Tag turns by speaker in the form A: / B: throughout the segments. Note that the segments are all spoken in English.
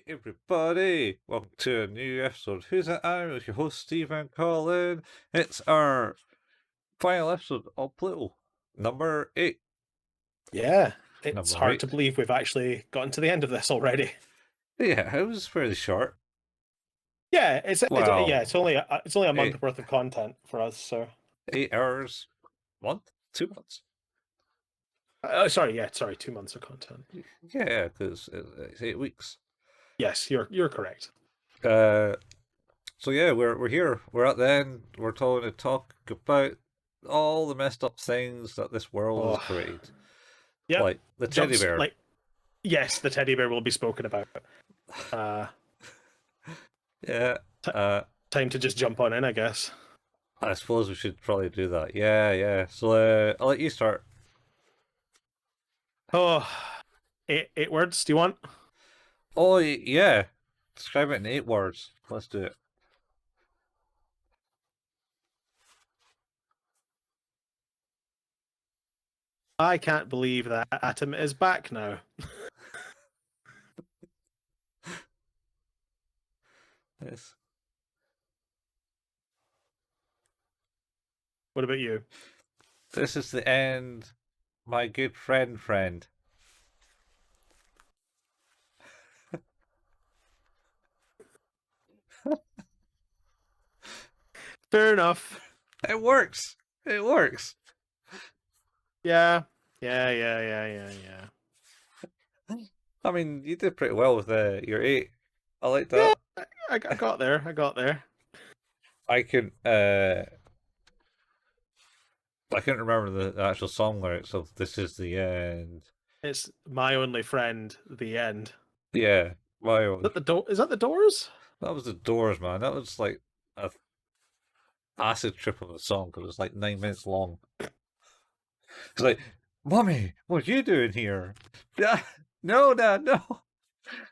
A: Everybody, welcome to a new episode. Who's it? I'm with your host Steve and Colin. It's our final episode of Pluto, number 8.
B: Yeah, it's
A: Number
B: hard to
A: 8.
B: believe we've actually gotten to the end of this already.
A: Yeah, it was fairly short.
B: Yeah,
A: Well,
B: it's only a month
A: eight,
B: worth of content for us. So,
A: 8 hours, month, 2 months.
B: sorry, 2 months of content.
A: Yeah, because it's 8 weeks.
B: Yes, you're correct.
A: So yeah, we're here. We're at the end. We're going to talk about all the messed up things that this world has
B: Oh,
A: created,
B: yep.
A: like the teddy bear.
B: Yes, the teddy bear will be spoken about.
A: Yeah.
B: T- Time to just jump on in, I guess.
A: I suppose we should probably do that. Yeah. So I'll let you start.
B: Oh, eight words. Do you want?
A: Oh yeah, describe it in 8 words. Let's do it.
B: I can't believe that Atom is back now.
A: Yes.
B: What about you?
A: This is the end, my good friend.
B: Fair enough.
A: It works. It works.
B: Yeah.
A: I mean, you did pretty well with your 8. I like
B: Yeah,
A: that.
B: I got there.
A: I can I couldn't remember the actual song lyrics of "This Is the End."
B: It's My Only Friend, the end.
A: Yeah, my
B: Is that the door? Is that the Doors?
A: that was the Doors, man. That was like a acid trip of a song because it was like 9 minutes long. It's like, Mommy, what are you doing here? Yeah, no, Dad, no.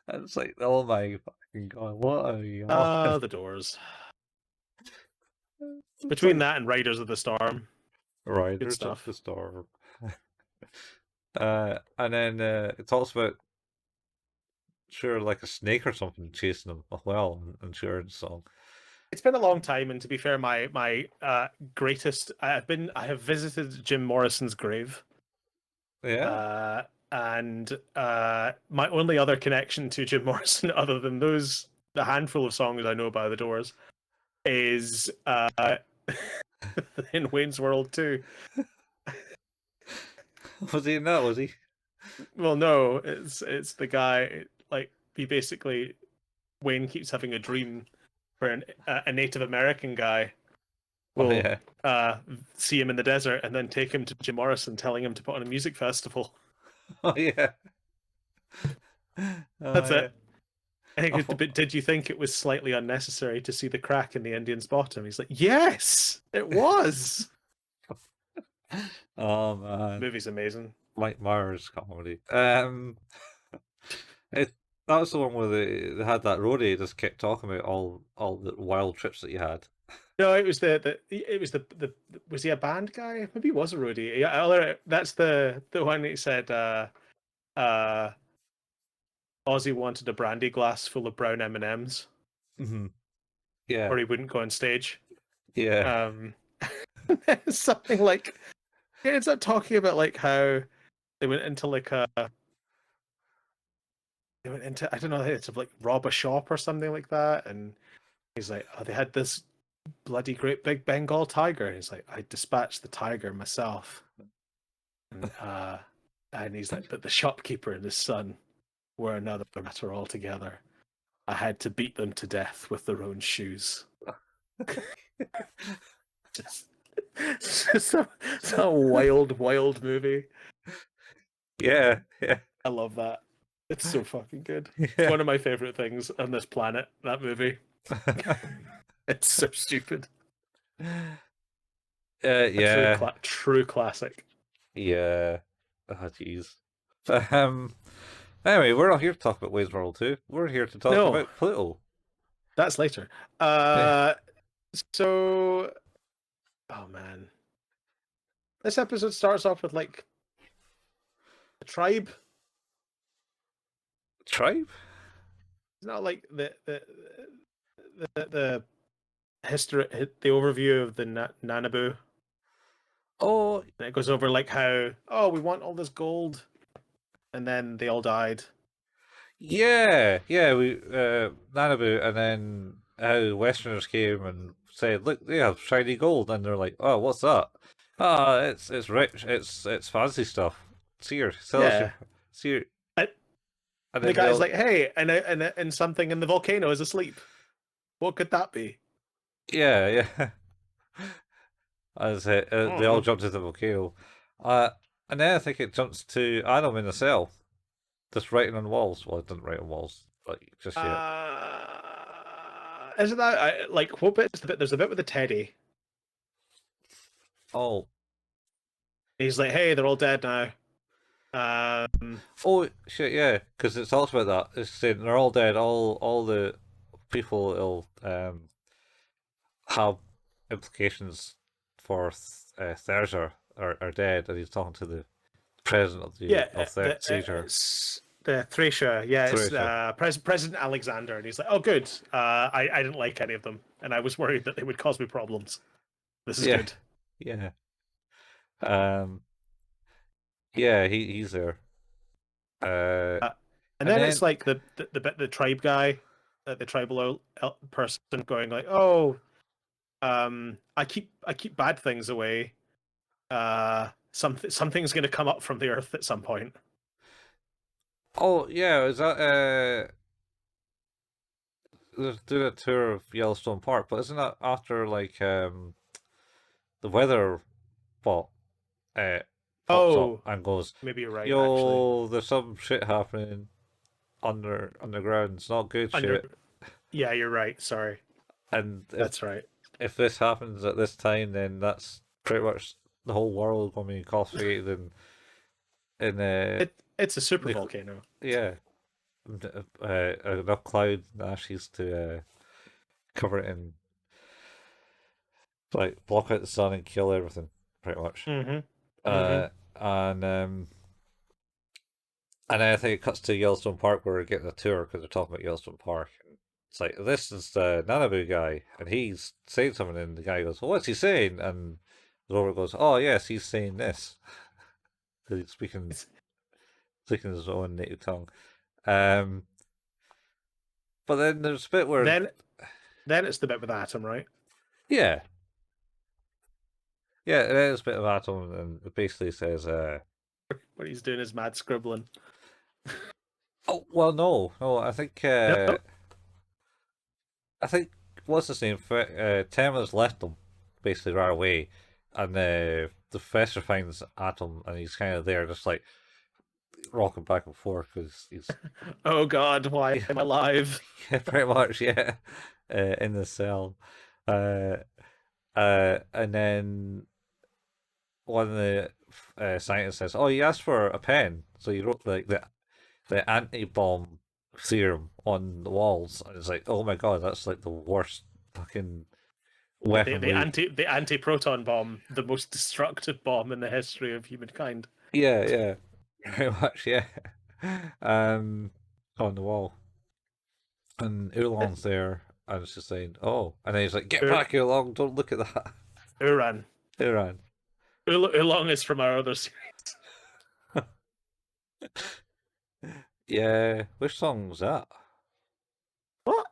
A: And it's like, oh my fucking god, what are you on?
B: The Doors. Between that and Riders of the Storm, good
A: Riders of
B: stuff.
A: the Storm. And then it talks about sure like a snake or something chasing them as well, and sure in the song.
B: It's been a long time, and to be fair, my greatest I have visited Jim Morrison's grave.
A: Yeah.
B: And my only other connection to Jim Morrison, other than the handful of songs I know by the Doors, is in Wayne's World 2.
A: Was he in that? Was he?
B: Well, no, it's the guy. Like, he basically, Wayne keeps having a dream where a Native American guy
A: Oh
B: will
A: yeah.
B: see him in the desert and then take him to Jim Morrison, telling him to put on a music festival.
A: Oh yeah.
B: That's
A: Yeah.
B: it. But did you think it was slightly unnecessary to see the crack in the Indian's bottom? He's like, yes, it was.
A: Oh man.
B: Movie's amazing.
A: Mike Myers comedy. It that was the one where they had that roadie just kept talking about all the wild trips that you had.
B: No, it was the was he a band guy? Maybe he was a roadie. Yeah, that's the one he said. Uh, Ozzy wanted a brandy glass full of brown M&Ms,
A: Mm-hmm. Yeah.
B: or he wouldn't go on stage.
A: Yeah.
B: Something like he ends up talking about like how they went into I don't know, it's like rob a shop or something like that, and he's like, oh, they had this bloody great big Bengal tiger, and he's like, I dispatched the tiger myself, and he's like, but the shopkeeper and his son were another matter altogether. I had to beat them to death with their own shoes. It's a wild movie.
A: Yeah.
B: I love that. It's so fucking good.
A: Yeah.
B: It's one of my favorite things on this planet, that movie. It's so stupid.
A: Yeah.
B: True classic.
A: Yeah. Oh jeez. Anyway, we're not here to talk about Wayne's World 2. We're here to talk
B: No.
A: about Pluto.
B: That's later. So, oh man, this episode starts off with like a tribe.
A: Tribe?
B: not like the history, the overview of the Nanabu.
A: Oh,
B: And it goes over like how, oh, we want all this gold, and then they all died.
A: yeah, yeah. We Nanabu, and then how Westerners came and said, "Look, they have shiny gold," and they're like, "Oh, what's that?" Ah, it's rich. It's fancy stuff. See here, sell us your
B: Yeah.
A: see here,
B: And
A: and
B: the
A: then
B: guy's
A: they'll
B: like, hey, and something in the volcano is asleep. What could that be?
A: yeah, yeah. As they all
B: Oh.
A: jumped into the volcano, uh, and then I think it jumps to Adam in a cell, just writing on walls. Well, it didn't write on walls like just yet.
B: Isn't that like what bit's the bit? There's a bit with the teddy.
A: Oh,
B: He's like, hey, they're all dead now.
A: oh shit, yeah, because it talks about that. It's saying they're all dead. All the people will have implications for Thurza are dead, and he's talking to the president of
B: Yeah,
A: Caesar.
B: it's the Thracia. Yeah, it's
A: Thracia.
B: President Alexander, and he's like, oh, good. I didn't like any of them, and I was worried that they would cause me problems. This is
A: Yeah,
B: good.
A: yeah, um, yeah. He's there.
B: Uh, and
A: And
B: then it's
A: then
B: like the tribe guy, the tribal person going like, oh, I keep bad things away. Something's going to come up from the earth at some point.
A: oh yeah, is that there's doing a tour of Yellowstone Park, but isn't that after like the weather bot uh pops up
B: Oh,
A: and goes,
B: maybe you're right. Actually,
A: "Yo, there's some shit happening underground. It's not good
B: under
A: shit."
B: yeah, you're right. Sorry,
A: And
B: that's right.
A: if this happens at this time, then that's pretty much the whole world going to be incarcerated in
B: It's a super
A: nuc-
B: volcano.
A: yeah, enough cloud and ashes to cover it in, like block out the sun and kill everything, pretty much.
B: Mm-hmm. Mm-hmm.
A: Uh, and then I think it cuts to Yellowstone Park where we're getting a tour because they're talking about Yellowstone Park. And it's like, this is the Nanabu guy, and he's saying something, and the guy goes, well, what's he saying? And the Robert goes, oh, yes, he's saying this. 'Cause he's
B: It's,
A: speaking his own native tongue. Um, but then there's a bit where,
B: then then it's the bit with Atom, right?
A: yeah, yeah, there's a bit of Atom, and it basically says,
B: What he's doing is mad scribbling.
A: oh, well, no,
B: No,
A: I think what's his name? Tema's left them, basically right away, and the professor finds Atom, and he's kind of there, just like rocking back and forth because he's
B: oh God, why am I
A: yeah,
B: alive?
A: yeah, pretty much yeah, in the cell, uh, and then one of the scientists says, "Oh, he asked for a pen, so he wrote like the anti-bomb theorem on the walls," and it's like, "Oh my god, that's like the worst fucking
B: The
A: weapon we."
B: the anti proton bomb, the most destructive bomb in the history of humankind.
A: Yeah, yeah, very much, yeah. Um, on the wall, and Oolong's there, and it's just saying, "Oh," and then he's like, "Get
B: Ur-
A: back, Oolong! Don't look at that."
B: Uran.
A: Oolong.
B: Oolong is from our other series.
A: Yeah, which song was that?
B: What?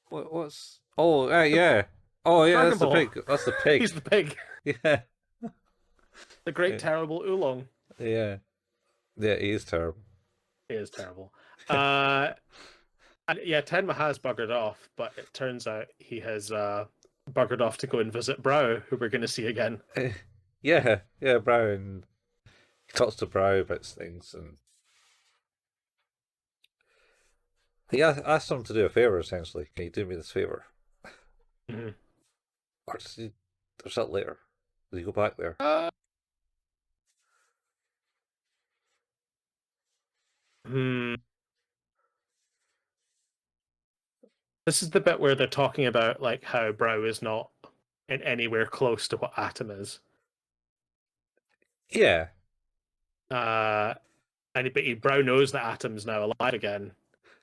A: What's? Oh, yeah. Oh, yeah.
B: Dragon
A: That's the
B: Ball.
A: pig. That's the pig.
B: He's the pig.
A: Yeah,
B: The great
A: yeah,
B: terrible Oolong.
A: yeah. Yeah, he is terrible.
B: He is terrible. Uh, and yeah, Tenma has buggered off, but it turns out he has buggered off to go and visit Brow, who we're going to see again.
A: Yeah, yeah. Brown. He talks to Brow about things, and he asked him to do a favor. Essentially, can you do me this favor?
B: Mhm.
A: Or does he? There's that later. Does he go back there?
B: Uh, hmm. This is the bit where they're talking about like how Brow is not in anywhere close to what Atom is.
A: Yeah,
B: Uh, Brow knows that Atom's now alive again,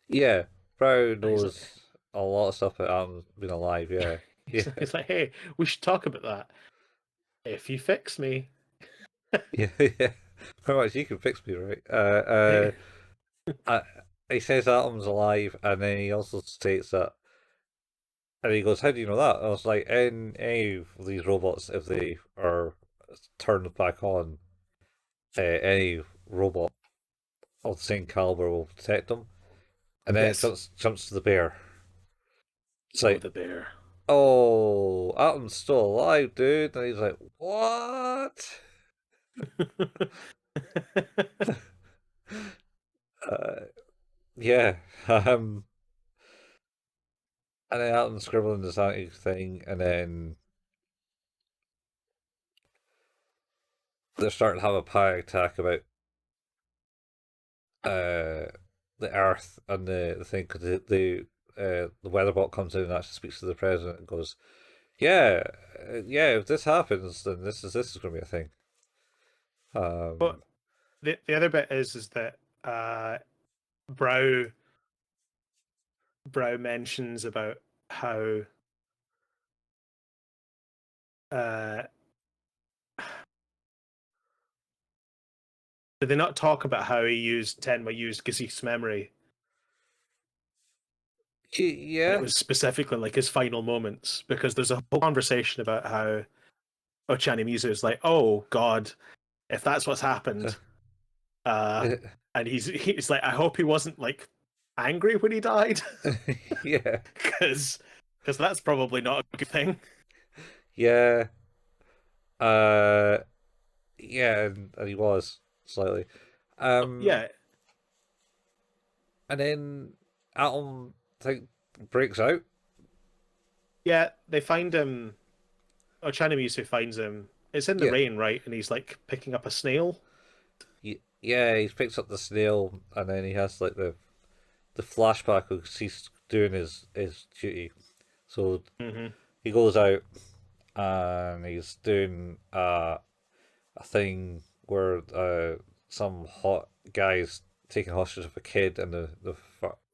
A: yeah. Brown
B: And
A: knows a lot of stuff about Atom's been alive. Yeah, yeah,
B: he's like, hey, we should talk about that. If you fix me.
A: yeah, yeah. Pretty much, you can fix me, right? Uh, he says Atom's alive, and then he also states that, and he goes, "How do you know that?" I was like, "In any of these robots, if they are turned back on, any robot of the same caliber will detect them." And then it
B: Yes.
A: jumps to the bear. It's
B: Oh,
A: like,
B: the bear.
A: "Oh, Atom's still alive, dude," and he's like, "What?" Uh, yeah. And then Atom's scribbling this anti thing, and then they're starting to have a panic attack about uh, the Earth and the thing because the weatherbot comes in and actually speaks to the president and goes, "Yeah, yeah. If this happens, then this is going to be a thing."
B: But
A: Um,
B: the other bit is that Brow Brow mentions about how uh, did they not talk about how Tenma used Gazik's memory, and it
A: yeah,
B: was specifically like his final moments because there's a whole conversation about how Ochani Mizu is like, oh God, if that's what's happened, uh, and he's like, I hope he wasn't like angry when he died,
A: yeah,
B: because that's probably not a good thing.
A: yeah, uh, yeah, and he was slightly. Um,
B: Yeah,
A: and then Atom think breaks out.
B: yeah, they find him. Ochani Mizu finds him. It's in the
A: Yeah,
B: rain, right? And he's like picking up a snail.
A: yeah, he picks up the snail, and then he has like the flashback of he's doing his duty. So
B: Mm-hmm.
A: he goes out and he's doing a thing where some hot guy's taking hostage of a kid, and the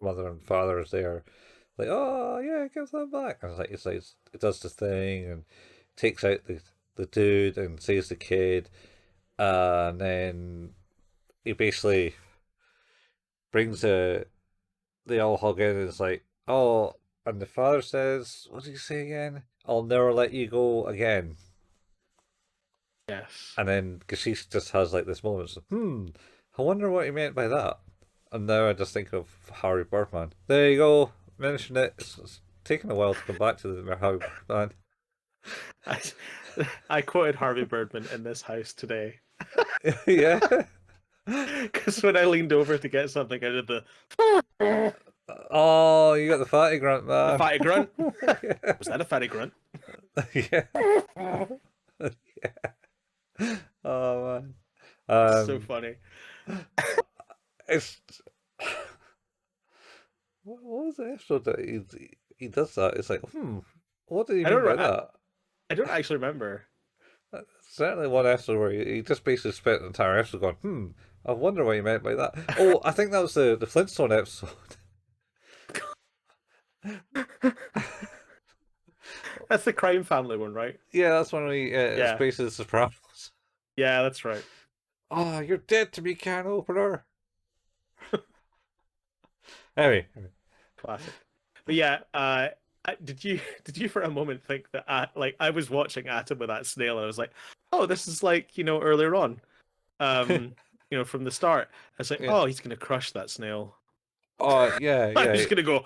A: mother and father is there, like, oh yeah, give them back. And it's like it does the thing and takes out the dude and saves the kid, and then he basically brings a they all hug in and it's like, oh, and the father says, what did he say again? I'll never let you go again.
B: Yes.
A: And then Gashish just has like this moment, so, I wonder what he meant by that. And now I just think of Harry Birdman. There you go, mention it. It's taken a while to come back to the Harry Birdman.
B: I, I quoted Harvey Birdman in this house today
A: Yeah.
B: because when I leaned over to get something, I did the
A: Oh, you got the fatty grunt,
B: the
A: man.
B: fatty grunt.
A: Yeah.
B: Was that a fatty grunt?
A: Yeah. Oh man.
B: So
A: Um,
B: funny.
A: it's what was the episode that he does that? It's like, what did he
B: I
A: mean
B: don't.
A: by
B: I,
A: that?
B: I don't actually remember.
A: Certainly one episode where he just basically spent the entire episode going, I wonder what he meant by that. Oh, I think that was the Flintstone episode.
B: That's the crime family one, right?
A: Yeah, that's when we
B: Yeah.
A: Spaces the Sopranos.
B: Yeah, that's right.
A: Oh, you're dead to me, can opener. Anyway,
B: Classic. But yeah, did you for a moment think that like I was watching Atom with that snail and I was like, oh, this is like earlier on, um, from the start. I was like,
A: yeah.
B: oh, he's gonna crush that snail.
A: Oh, yeah,
B: I'm
A: yeah,
B: just gonna go.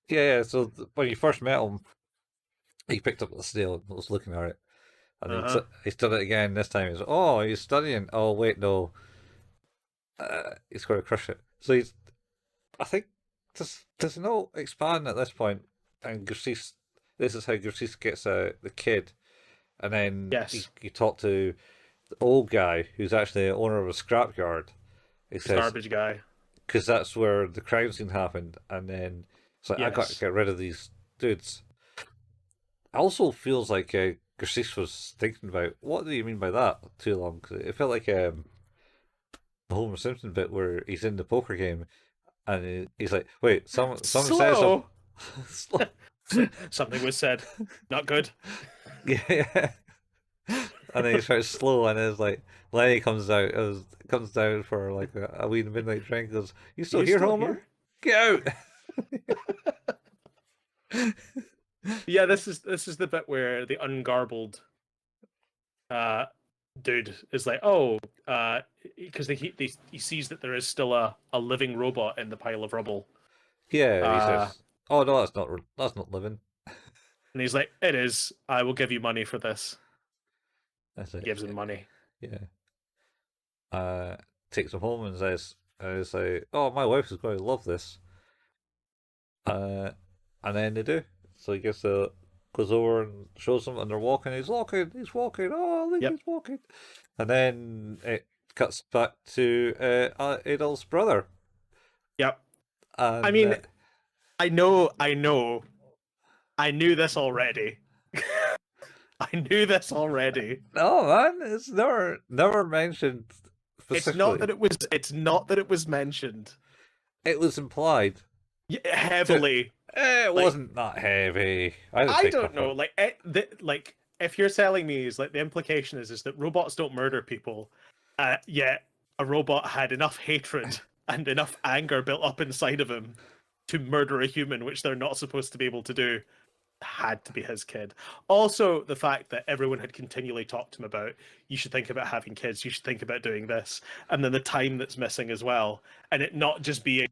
A: yeah. So when you first met him, he picked up the snail and was looking at it. And
B: Uh huh.
A: he's done it again this time. He's studying. Oh, wait, no. He's going to crush it. So I think there's no expand at this point. And Gersis, this is how Gersis gets the kid. And then
B: Yes,
A: you talk to the old guy who's actually the owner of a scrapyard. He
B: this
A: says,
B: garbage guy.
A: because that's where the crime scene happened. And then it's like, I got to
B: Yes,
A: get rid of these dudes. It also feels like Gersis was thinking about, what do you mean by that too long? Cause it felt like the Homer Simpson bit where he's in the poker game and he's like, "Wait, someone said something."
B: Slow. Something was said. Not good.
A: Yeah, and then he starts slow, and it's like Lenny comes down for like a wee midnight drink. Goes, "You still
B: You
A: here,
B: still
A: Homer?
B: here?
A: Get out!"
B: Yeah, this is the bit where the ungarbled uh dude is like, oh, because he sees that there is still a living robot in the pile of rubble.
A: Yeah, he
B: Uh,
A: says, "Oh no, that's not living."
B: and he's like, it is. I will give you money for this.
A: That's
B: He
A: it.
B: gives him money.
A: Yeah. Uh, Takes him home and says, "It's like, oh, my wife is going to love this." Uh, and then they do. So he goes over and shows them, and they're walking. He's walking. Oh, look,
B: Yep.
A: he's walking. And then it cuts back to Adolf's brother,
B: Yep. I
A: and
B: mean, I knew this already. I knew this already.
A: no man, it's never mentioned
B: It's not
A: specifically.
B: that it was. It's not that it was mentioned
A: It was implied. To,
B: heavily.
A: it
B: Like,
A: wasn't that heavy. I didn't
B: I
A: pick
B: don't
A: up on
B: know.
A: it.
B: Like if you're telling me is like the implication is that robots don't murder people, yet a robot had enough hatred and enough anger built up inside of him to murder a human, which they're not supposed to be able to do, had to be his kid. Also, the fact that everyone had continually talked to him about, you should think about having kids, you should think about doing this, and then the time that's missing as well, and it not just being,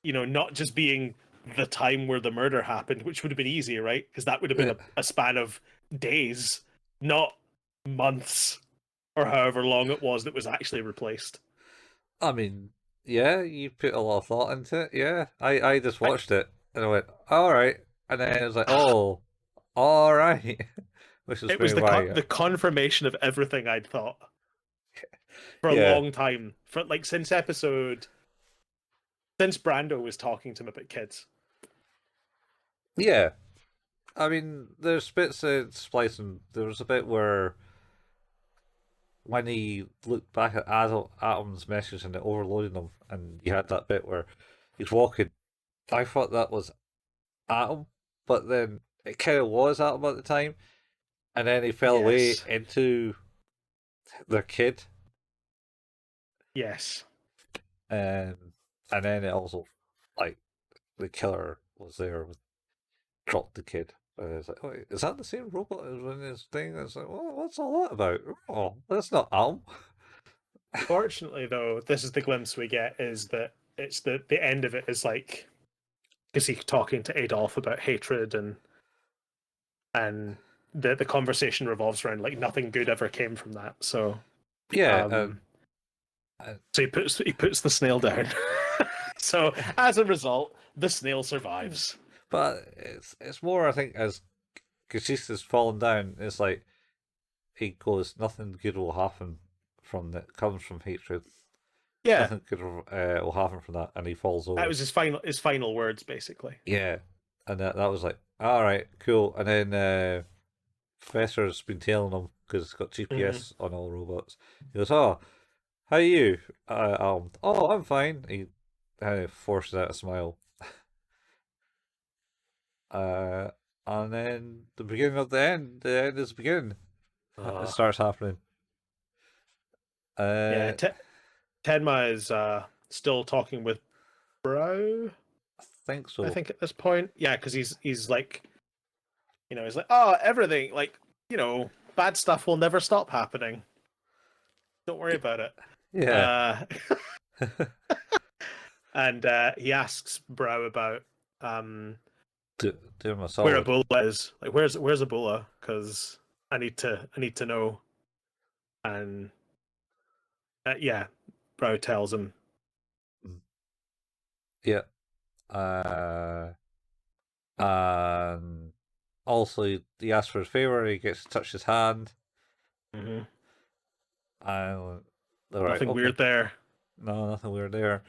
B: not just being the time where the murder happened, which would have been easy, right? Because that would have been
A: Yeah.
B: a span of days, not months or however long it was that was actually replaced.
A: I mean, yeah, you put a lot of thought into it. Yeah, I just
B: I,
A: watched it and I went, all right, and then it was like, oh, all right, which is
B: it was
A: maybe why.
B: the confirmation of everything I'd thought for a
A: Yeah,
B: long time, for like since Brando was talking to him about kids.
A: yeah. I mean, there's bits of splicing. There was a bit where when he looked back at Adam's message and it overloaded him, and you had that bit where he's walking. I thought that was Atom, but then it kind of was Atom at the time, and then he fell away
B: Yes.
A: into their kid,
B: Yes.
A: and then it also like the killer was there, dropped the kid. And it's like, oh, is that the same robot as in his thing? It's like, well, what's all that about? Oh, that's not Atom.
B: Fortunately, though, this is the glimpse we get is that it's the end of it is like because he's talking to Adolf about hatred and the conversation revolves around like nothing good ever came from that. So
A: Yeah,
B: um
A: and
B: he puts the snail down. So as a result, the snail survives.
A: but it's more I think as Kashista's fallen down, it's like he goes, nothing good will happen from that comes from hatred.
B: Yeah,
A: Nothing good will happen from that, and he falls
B: that
A: over.
B: was his final words basically.
A: Yeah, and that was like, all right, cool. And then Professor's been telling him because it's got
B: Mm-hmm.
A: GPS on all robots. He goes, "Oh, how are you?" Oh, I'm fine. He kind of forces out a smile. Uh, and then the beginning of the end is the beginning. It
B: Uh,
A: starts happening.
B: yeah,
A: Uh,
B: Tenma is still talking with Bro.
A: I think
B: I
A: so.
B: think at this point, yeah, because he's like, he's like, oh, everything, like, bad stuff will never stop happening. Don't worry about it.
A: Yeah.
B: Uh, and he asks Brow about
A: Do him a
B: where
A: solid.
B: Ebola is. Like, where's Ebola? Because I need to know. And yeah, Brow tells him.
A: Mm. Yeah. And also he asks for his favor. He gets to touch his hand,
B: Mhm.
A: and all right,
B: Nothing
A: okay,
B: weird there.
A: no, nothing weird there.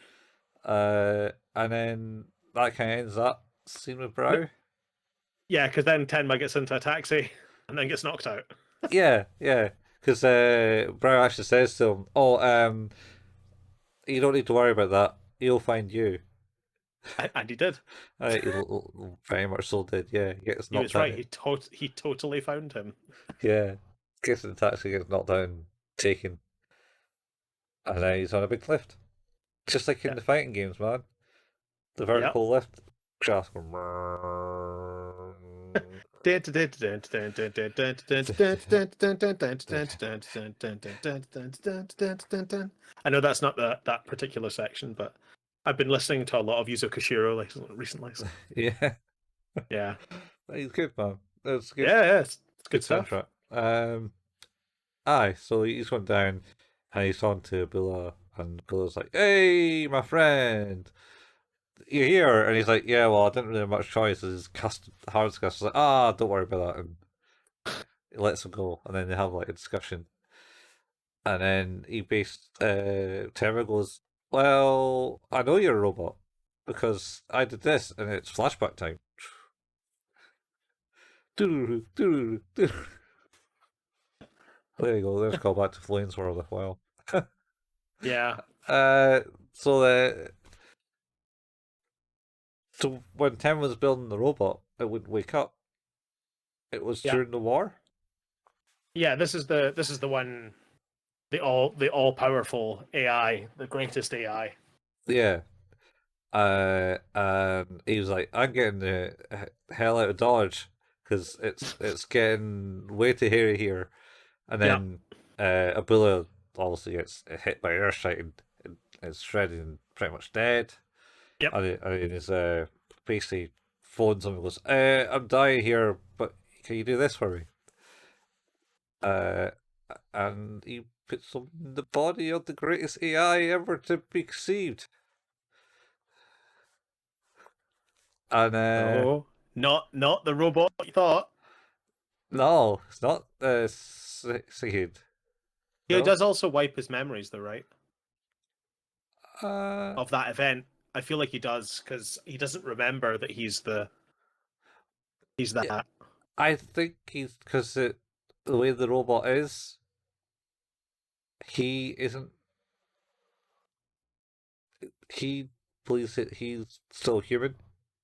A: And then that kind of ends that scene with Brow.
B: Yeah, because then Tenma gets into a taxi and then gets knocked out.
A: Yeah, yeah, because Brow actually says to him, "Oh, you don't need to worry about that. he'll find you.
B: And he did.
A: He very much so did. Yeah, he gets
B: He
A: knocked
B: was right.
A: out.
B: He totally found him.
A: Yeah, gets in the taxi, gets knocked down, taken, and now he's on a big lift, just like in
B: Yeah.
A: the fighting games, man. The
B: Yep.
A: vertical lift, just going.
B: I know that's not that particular section, but I've been listening to a lot of Yuzo Koshiro recently. So.
A: Yeah,
B: Yeah,
A: he's good, man. It's good,
B: yeah, it's good
A: good
B: stuff.
A: soundtrack. Aye, so he's went down and he's on to Billa, and Billa's like, "Hey, my friend, you're here." And he's like, "Yeah, well, I didn't really have much choice." His hard cast like, don't worry about that," and he lets him go. And then they have like a discussion, and then Terra goes, "Well, I know you're a robot because I did this, and it's flashback time." There you go. There's a call back to Flames World as well.
B: Yeah,
A: Uh, so the So when Tim was building the robot, it would wake up. It was
B: yeah,
A: during the war.
B: yeah. This is the one, the all powerful AI, the greatest AI.
A: Yeah. And he was like, "I'm getting the hell out of Dodge because it's getting way too hairy here." And
B: Yeah,
A: then Abula obviously gets hit by airstrike and is shredded and pretty much dead.
B: yep.
A: And he's basically phones him and goes, "I'm dying here, but can you do this for me?" Uh, and he puts them in the body of the greatest AI ever to be conceived. And
B: No, not the robot you thought.
A: no, it's not Sigurd.
B: He
A: No,
B: does also wipe his memories, though, right?
A: uh,
B: Of that event. I feel like he does because he doesn't remember that he's
A: yeah,
B: that.
A: I think he's because the way the robot is, he isn't. He believes that he's still human.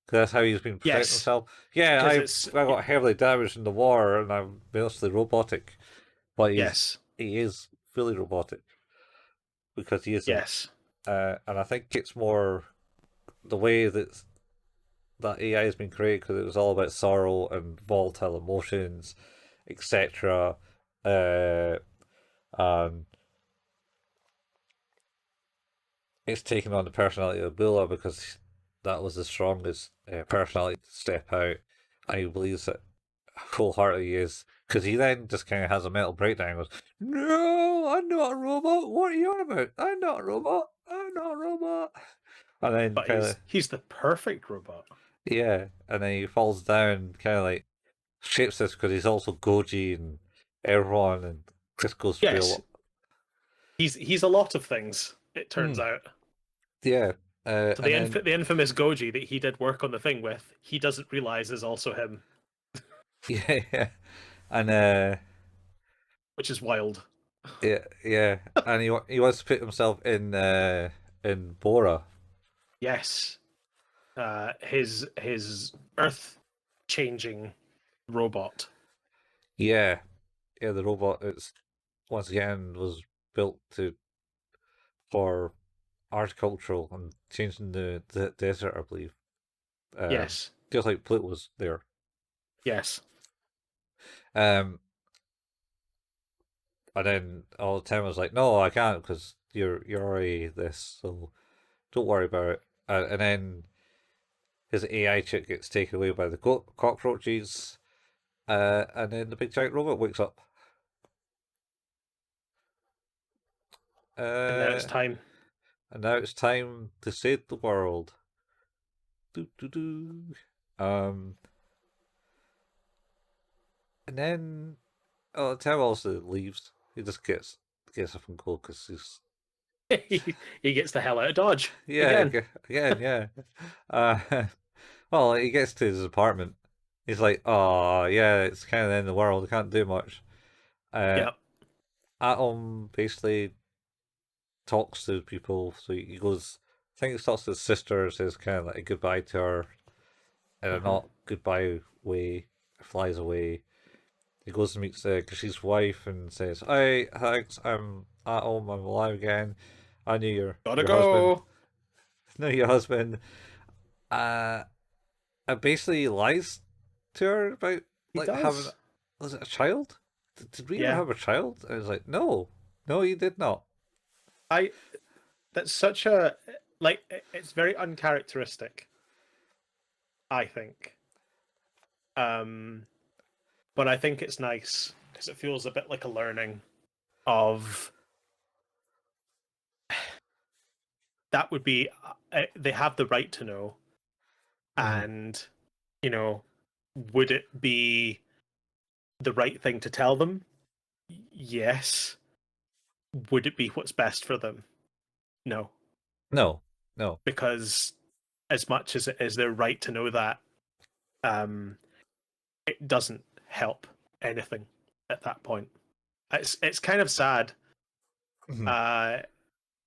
A: 'Cause that's how he's been protecting
B: Yes,
A: himself. Yeah,
B: because it's
A: I got heavily damaged in the war, and I'm mostly robotic. But
B: yes,
A: he is fully robotic because he isn't.
B: yes,
A: And I think it's more the way that AI has been created because it was all about sorrow and volatile emotions, etc. Uh, and it's taken on the personality of Bula because that was the strongest personality to step out. And he believes that wholeheartedly he is. Because he then just kind of has a mental breakdown and goes, "No, I'm not a robot. What are you on about? I'm not a robot. I'm not a robot." And then
B: but
A: kind of,
B: he's the perfect robot.
A: yeah. And then he falls down, kind of like shapes this because he's also Goji and everyone, and just goes through a
B: Yes,
A: lot.
B: he's a lot of things. It turns
A: Mm,
B: out.
A: yeah.
B: So
A: And then,
B: the infamous Goji that he did work on the thing with, he doesn't realize is also him,
A: yeah, yeah. And
B: which is wild.
A: yeah, yeah. And he wants to put himself in Bora.
B: Yes, his Earth changing robot.
A: Yeah, yeah. The robot, it's once again was built to for agricultural and changing the desert, I believe.
B: Yes,
A: Just like Pluto was there.
B: yes,
A: Um, and then all the time I was like, "No, I can't because you're already this, so don't worry about it." And then his AI chick gets taken away by the cockroaches, and then the big giant robot wakes up.
B: and now it's
A: Uh,
B: time.
A: and now it's time to save the world. Doo, doo, doo. Um, and then Tim also leaves. He just gets up and goes because he's
B: He gets the hell out of Dodge
A: yeah
B: again.
A: again yeah. Uh, well, he gets to his apartment. He's like, "Oh yeah, it's kind of the end of the world. I can't do much." Uh,
B: Yeah,
A: Atom basically talks to people, so he goes think he talks to his sister, says kind of like a goodbye to her in a
B: Hmm.
A: not goodbye way, flies away. He goes and meets Kashi's wife and says, "Hi, thanks, I'm at home, I'm alive again. I knew
B: Gotta
A: your husband,
B: go.
A: knew your husband." Uh, and basically lies to her about
B: He
A: like having,
B: does.
A: was it a child? Did we ever
B: Yeah.
A: have a child? I was like, no, no, you did not.
B: I That's such a like it's very uncharacteristic, I think. Um but I think it's nice because it feels a bit like a learning of that would be they have the right to know,
A: Mhm.
B: and you know, would it be the right thing to tell them? Yes. Would it be what's best for them? No,
A: No, no,
B: because as much as it is their right to know that, um it doesn't help anything at that point. It's kind of sad.
A: Mhm.
B: Uh,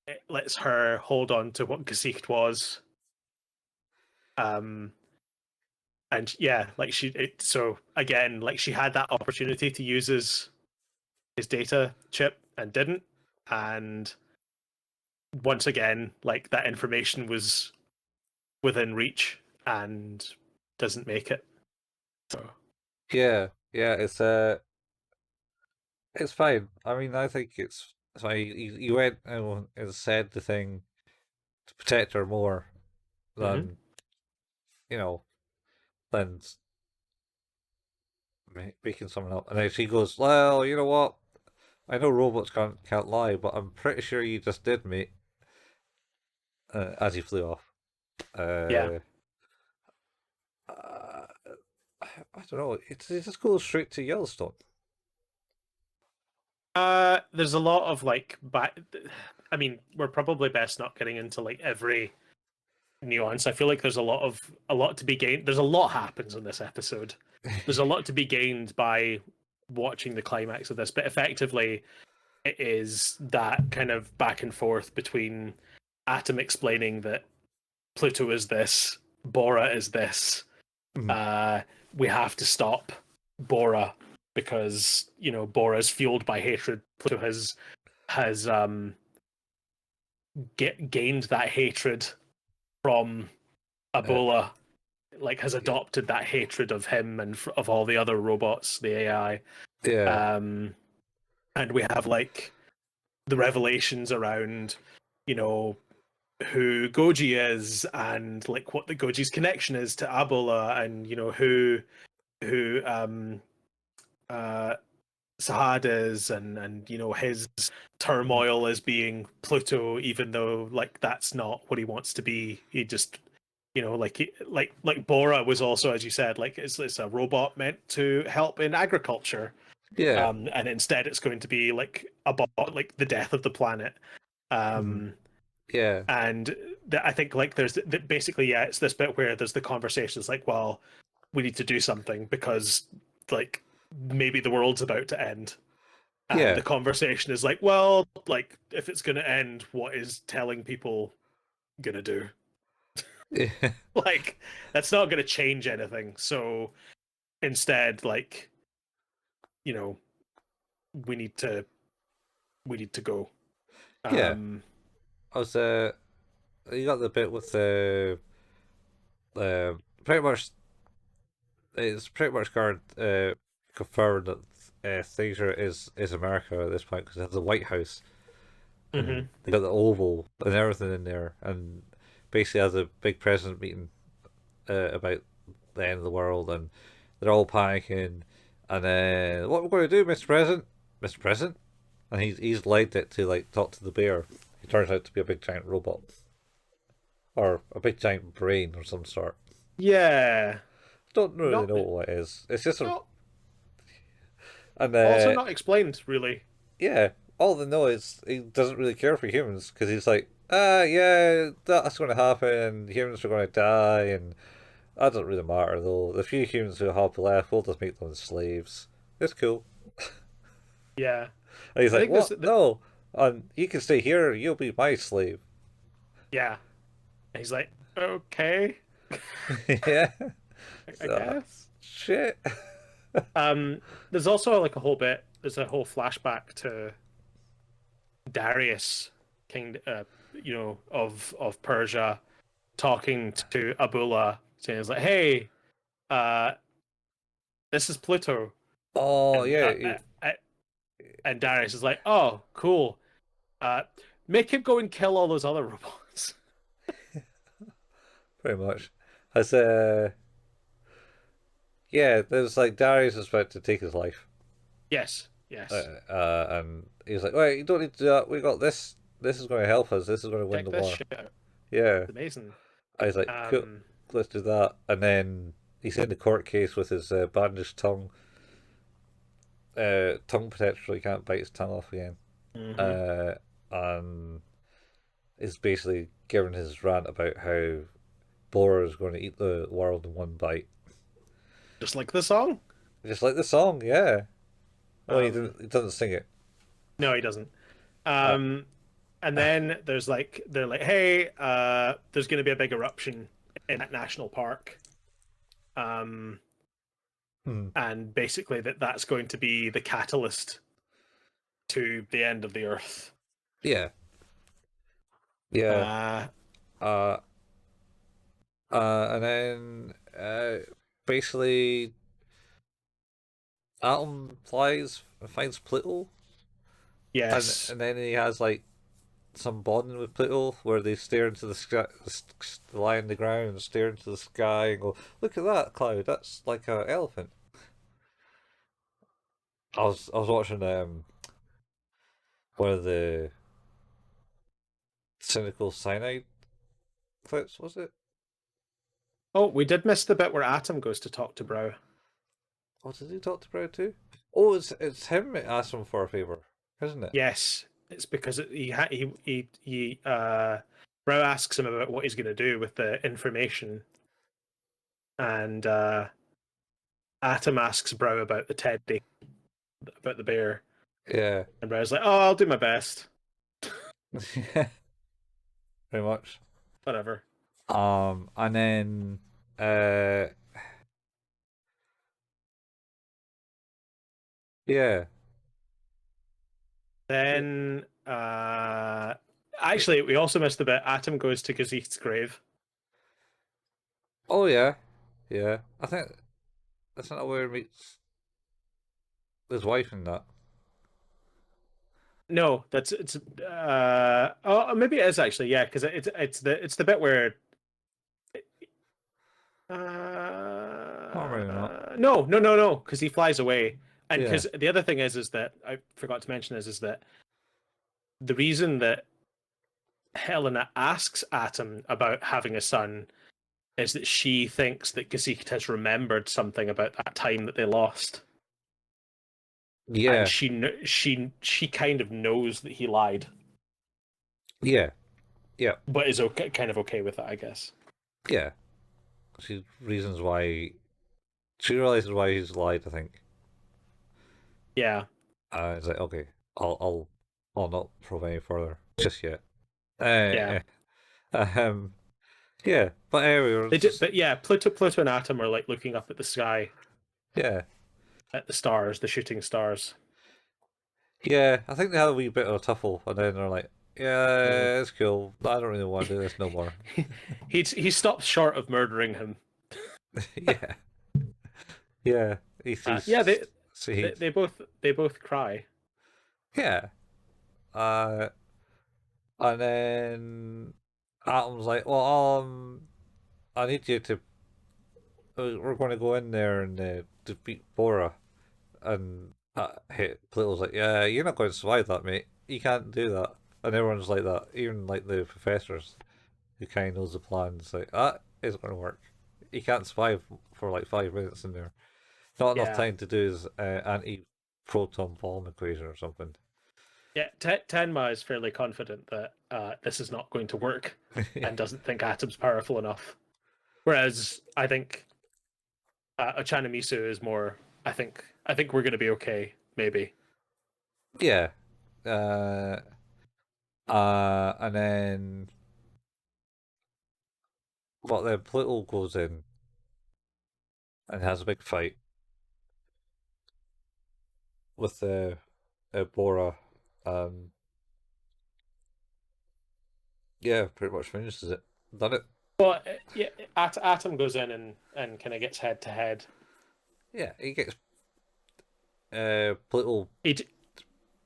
B: it lets her hold on to what Gesicht was. Um, and yeah, like so again, like she had that opportunity to use his data chip and didn't. And once again, like that information was within reach and doesn't make it. So
A: yeah, yeah. It's fine. I mean, I think it's fine. You went and said the thing to protect her more
B: mhm.
A: than you know than making someone up. And then she goes, "Well, you know what? I know robots can't lie, but I'm pretty sure you just did, mate." As he flew off.
B: Yeah.
A: Uh, uh, I don't know. It just goes straight to Yellowstone.
B: There's a lot of like, I mean, we're probably best not getting into like every nuance. I feel like there's a lot to be gained. There's a lot happens in this episode. There's a lot to be gained by watching the climax of this, but effectively, it is that kind of back and forth between Atom explaining that Pluto is this, Bora is this.
A: Mhm.
B: Uh, we have to stop Bora because Bora is fueled by hatred. Pluto has gained that hatred from
A: uh,
B: Ebola, like has adopted that hatred of him and of all the other robots, the AI.
A: yeah,
B: Um, and we have like the revelations around, you know, who Goji is and like what the Goji's connection is to Ebola, and who uh Sahad is, and his
A: mhm.
B: turmoil as being Pluto, even though like that's not what he wants to be. He just like Bora was also, as you said, like it's a robot meant to help in agriculture,
A: Yeah,
B: and instead it's going to be like about like the death of the planet.
A: mhm.
B: Um,
A: Yeah,
B: and I think like there's basically, yeah, it's this bit where there's the conversations like, well, we need to do something because like maybe the world's about to end. And the
A: yeah,
B: conversation is like, well, like if it's going to end, what is telling people going to do?
A: yeah,
B: Like that's not going to change anything. So instead, like, you know, we need to we need to go.
A: yeah.
B: Um
A: I was you got the bit with the pretty much it's pretty much confirmed that Thaser is America at this point because it has the White House and
B: mhm.
A: they got the Oval and everything in there, and basically has a big president meeting about the end of the world, and they're all panicking. And then what we're going to do, Mr. President, Mr. President, and he's led it to like talk to the bear. He turns out to be a big giant robot or a big giant brain or some sort.
B: Yeah.
A: Don't really
B: Not
A: know what it is. It's just a
B: not
A: and
B: Also not explained really.
A: yeah, all they know is he doesn't really care for humans because he's like, yeah, that's going to happen. Humans are going to die, and that doesn't really matter though. The few humans who have left, we'll just make them slaves. It's cool.
B: Yeah.
A: And he's
B: I
A: like,
B: think this
A: what? No, and you can stay here. You'll be my slave.
B: yeah. And he's like, okay,
A: Yeah.
B: I
A: Uh,
B: guess.
A: shit.
B: There's also like a whole bit. There's a whole flashback to Darius, king, of Persia, talking to Abula, saying, "It's like, hey, uh, this is Pluto,"
A: Oh
B: and
A: yeah,
B: Darius is like, "Oh, cool. Uh, make him go and kill all those other robots."
A: pretty much. As yeah, there's like Darius is about to take his life,
B: Yes, yes.
A: and he's like, "Wait, you don't need to do that. We got this. This is going to help us. This is going to win
B: Check
A: the
B: this
A: war."
B: shit out.
A: Yeah,
B: It's amazing.
A: I was like, "Cool,
B: Um,
A: let's do that." And then he's in the court case with his bandaged tongue, tongue protector. He can't bite his tongue off again,
B: mhm.
A: uh, and is basically giving his rant about how Boar is going to eat the world in one bite.
B: Just like the song.
A: Just like the song, yeah. Well,
B: Um,
A: he doesn't sing it.
B: no, he doesn't.
A: Uh,
B: Um, and then they're like, hey, there's going to be a big eruption in that national park. Um,
A: hmm.
B: and basically that's going to be the catalyst to the end of the Earth.
A: Yeah, yeah.
B: Uh,
A: Uh, and then basically, Atom flies and finds Pluto,
B: yes,
A: and then he has like some bonding with Pluto where they stare into the sky, lie on the ground and stare into the sky and go, "Look at that cloud. That's like an elephant." I was watching one of the cynical cyanide clips, was it?
B: oh, we did miss the bit where Atom goes to talk to Brow.
A: Oh, did he talk to Brad too? Oh, it's him that asked him for a favor, isn't it?
B: Yes, it's because Brow asks him about what he's going to do with the information, and Atom asks Brow about the teddy, about the bear,
A: Yeah,
B: and Brow's like, "Oh, I'll do my best.
A: yeah, very much.
B: Whatever."
A: And then uh, yeah,
B: Then, actually, we also missed the bit. Atom goes to Gazith's grave.
A: oh yeah, yeah. I think that's not where he meets his wife and that.
B: No, that's it's. Oh, maybe it is actually. Yeah, because it's the bit where.
A: Oh, maybe not.
B: No, because he flies away, and
A: Yeah,
B: because the other thing is that I forgot to mention is that the reason that Helena asks Atom about having a son is that she thinks that Gazith has remembered something about that time that they lost, and
A: yeah,
B: she kind of knows that he lied,
A: yeah, yeah,
B: but is okay, kind of okay with it, I guess.
A: yeah. She reasons why she realizes why he's lied. I think.
B: Yeah,
A: It's like okay, I'll not probe any further just yet.
B: yeah.
A: Yeah. Um, yeah, but anyway, we're
B: They do,
A: just
B: but yeah, Pluto and Atom are like looking up at the sky,
A: yeah,
B: at the stars, the shooting stars.
A: yeah. I think they had a wee bit of a tuffle, and then they're like,
B: Mhm.
A: "Yeah, it's cool. I don't really want to do this no more."
B: He stops short of murdering him.
A: Yeah, yeah.
B: Yeah,
A: He's so he
B: they both cry.
A: yeah. Uh, and then Atom's like, "Well, I need you to. We're going to go in there and defeat Bora." And Pluto's like, "Yeah, you're not going to survive that, mate. You can't do that." And everyone's like that, even like the professors who kind of knows the plan. It's like that isn't going to work. You can't survive for like 5 minutes in there. Not enough
B: Yeah,
A: time to do his anti-proton bomb equation or something.
B: yeah. Tenma is fairly confident that this is not going to work, and doesn't think Atom's powerful enough. Whereas I think Ochana Misu is more. I think we're going to be okay. Maybe.
A: Yeah. And then But then Pluto goes in and has a big fight with Bora. Um, yeah, pretty much finishes it. Done it.
B: But yeah, Atom goes in and kind of gets head to head.
A: Yeah, he gets Pluto
B: He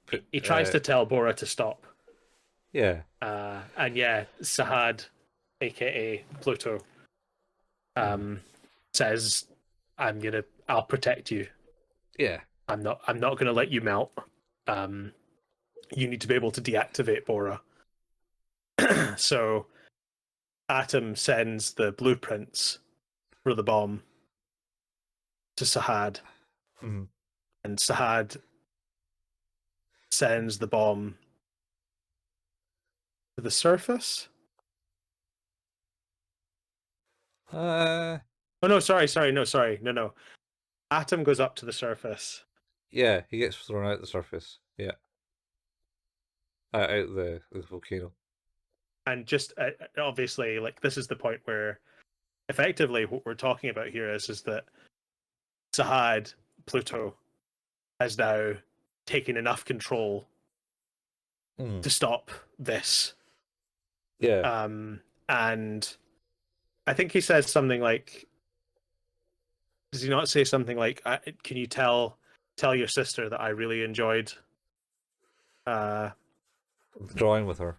A: put.
B: he tries to tell Bora to stop.
A: Yeah,
B: And yeah, Sahad, aka Pluto, um, says, I'll protect you.
A: yeah,
B: I'm not gonna let you melt. Um, you need to be able to deactivate Bora. So Atom sends the blueprints for the bomb to Sahad,
A: mm.
B: and Sahad sends the bomb to the surface. Oh no, sorry, no. Atom goes up to the surface.
A: Yeah, he gets thrown out the surface. Yeah, out the volcano.
B: And just obviously, like, this is the point where effectively what we're talking about here is that Sahad, Pluto, has now taken enough control
A: Mm.
B: to stop this.
A: Yeah,
B: And I think he says something like, does he not say something like, "Can you tell your sister that I really enjoyed?" Uh,
A: drawing with her.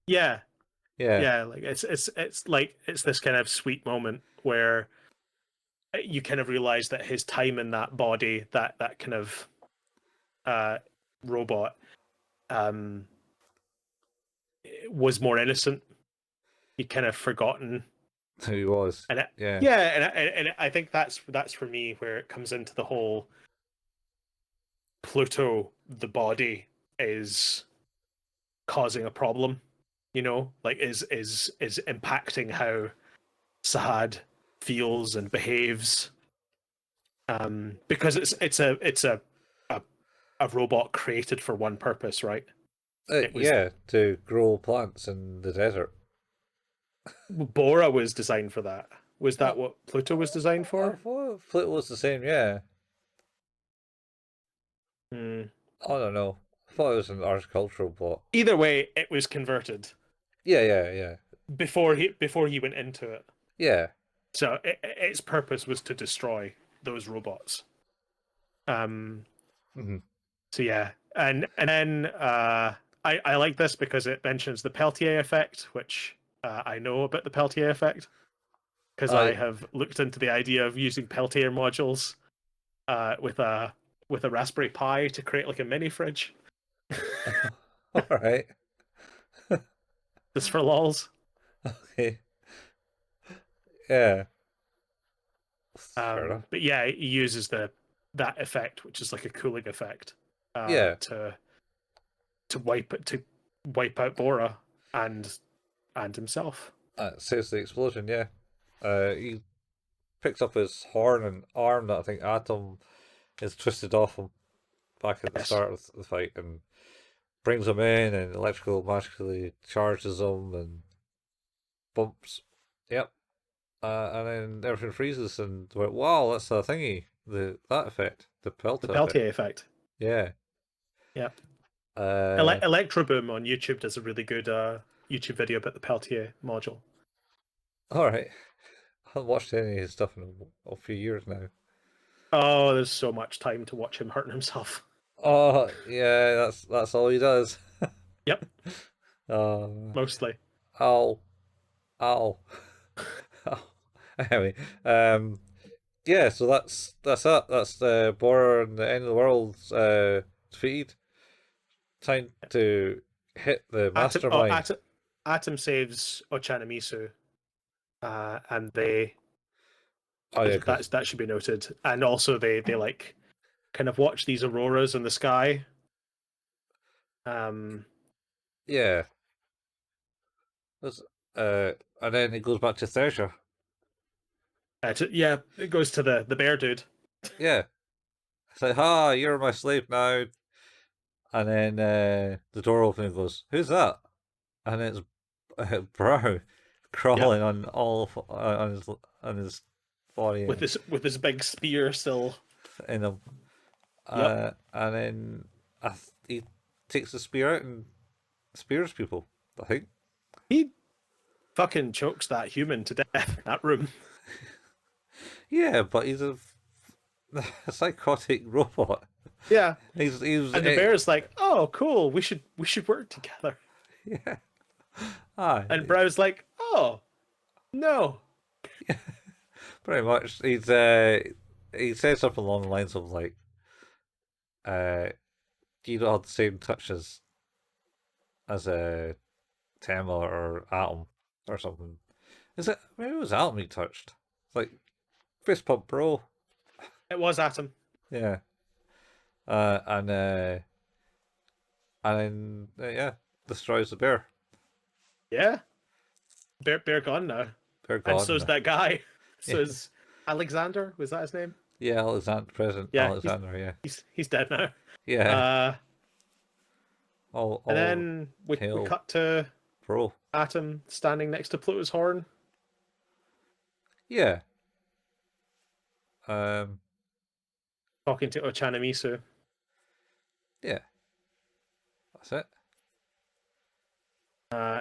B: yeah,
A: Yeah,
B: yeah. Like it's like it's this kind of sweet moment where you kind of realize that his time in that body, that kind of uh, robot, um, was more innocent. He'd kind of forgotten,
A: he was.
B: and
A: Yeah,
B: yeah, and I think that's for me where it comes into the whole Pluto, the body is causing a problem. You know, like is impacting how Sahad feels and behaves. Because a a robot created for one purpose, right? It was
A: yeah, to grow plants in the desert.
B: Bora was designed for that. Was
A: Uh,
B: that what Pluto was designed
A: I
B: for?
A: thought Flit was the same. Yeah,
B: Hmm.
A: I don't know. I thought it was an agricultural plot.
B: Either way, it was converted
A: Yeah, yeah, yeah,
B: before he went into it.
A: yeah.
B: So its purpose was to destroy those robots. Um.
A: Mm-hmm.
B: So yeah, and then I like this because it mentions the Peltier effect, which I know about the Peltier effect because I
A: I
B: have looked into the idea of using Peltier modules with a Raspberry Pi to create like a mini fridge.
A: all right.
B: Just for lols.
A: Okay. Yeah. Fair enough.
B: But yeah, he uses that effect, which is like a cooling effect,
A: Yeah.
B: to wipe out Bora and himself.
A: Saves the explosion. Yeah. He picks up his horn and arm that I think Atom is twisted off him back at the
B: Yes.
A: start of the fight and brings him in and electrical magically charges him and bumps. Yep. And then everything freezes and went, wow, that's a thingy. That effect, the
B: The
A: Pelta effect.
B: Peltier effect.
A: Yeah.
B: Yeah.
A: Uh,
B: Electroboom on YouTube does a really good YouTube video about the Peltier module.
A: all right. I haven't watched any of his stuff in a few years now.
B: Oh, there's so much time to watch him hurting himself.
A: Oh yeah, that's all he does.
B: Yep,
A: Uh,
B: mostly.
A: ow, ow, ow. Anyway, yeah. So that's it. That's the border and the end of the world defeated. Time to hit the mastermind.
B: Atom saves Ochanamisu, and they
A: Oh yeah, because
B: that should be noted. And also they like kind of watch these auroras in the sky. Um,
A: yeah, that's, and then it goes back to Thresher.
B: yeah, it goes to the bear dude.
A: Yeah, it's like, ha, you're my slave now. And then the door opens and goes, who's that? And it's Brown. crawling on on his body
B: with his big spear still.
A: in him.
B: Yep.
A: And then he takes the spear out and spears people, I think.
B: He fucking chokes that human to death in that room.
A: Yeah, but he's a psychotic robot.
B: Yeah.
A: He's
B: And the bear's like, "Oh, cool. We should work together."
A: yeah. Ah,
B: And Brow's like, "Oh, no."
A: pretty much. He says something along the lines of like, uh, you don't have the same touch as a Tema or Atom or something. Is it? Maybe it was Atom he touched. It's like fist pump, bro.
B: It was Atom.
A: Yeah. And then yeah, destroys the bear.
B: Yeah. Bear gone now.
A: Bear
B: And
A: gone.
B: so's that guy.
A: Yeah,
B: So's Alexander, was that his name?
A: yeah, Alexander, President
B: Yeah,
A: Alexander. Yeah,
B: he's dead now.
A: yeah.
B: Uh and
A: All
B: then we
A: hail,
B: cut to
A: bro.
B: Atom standing next to Pluto's horn.
A: Yeah. Um.
B: Talking to Ochana Misu.
A: Yeah. That's it.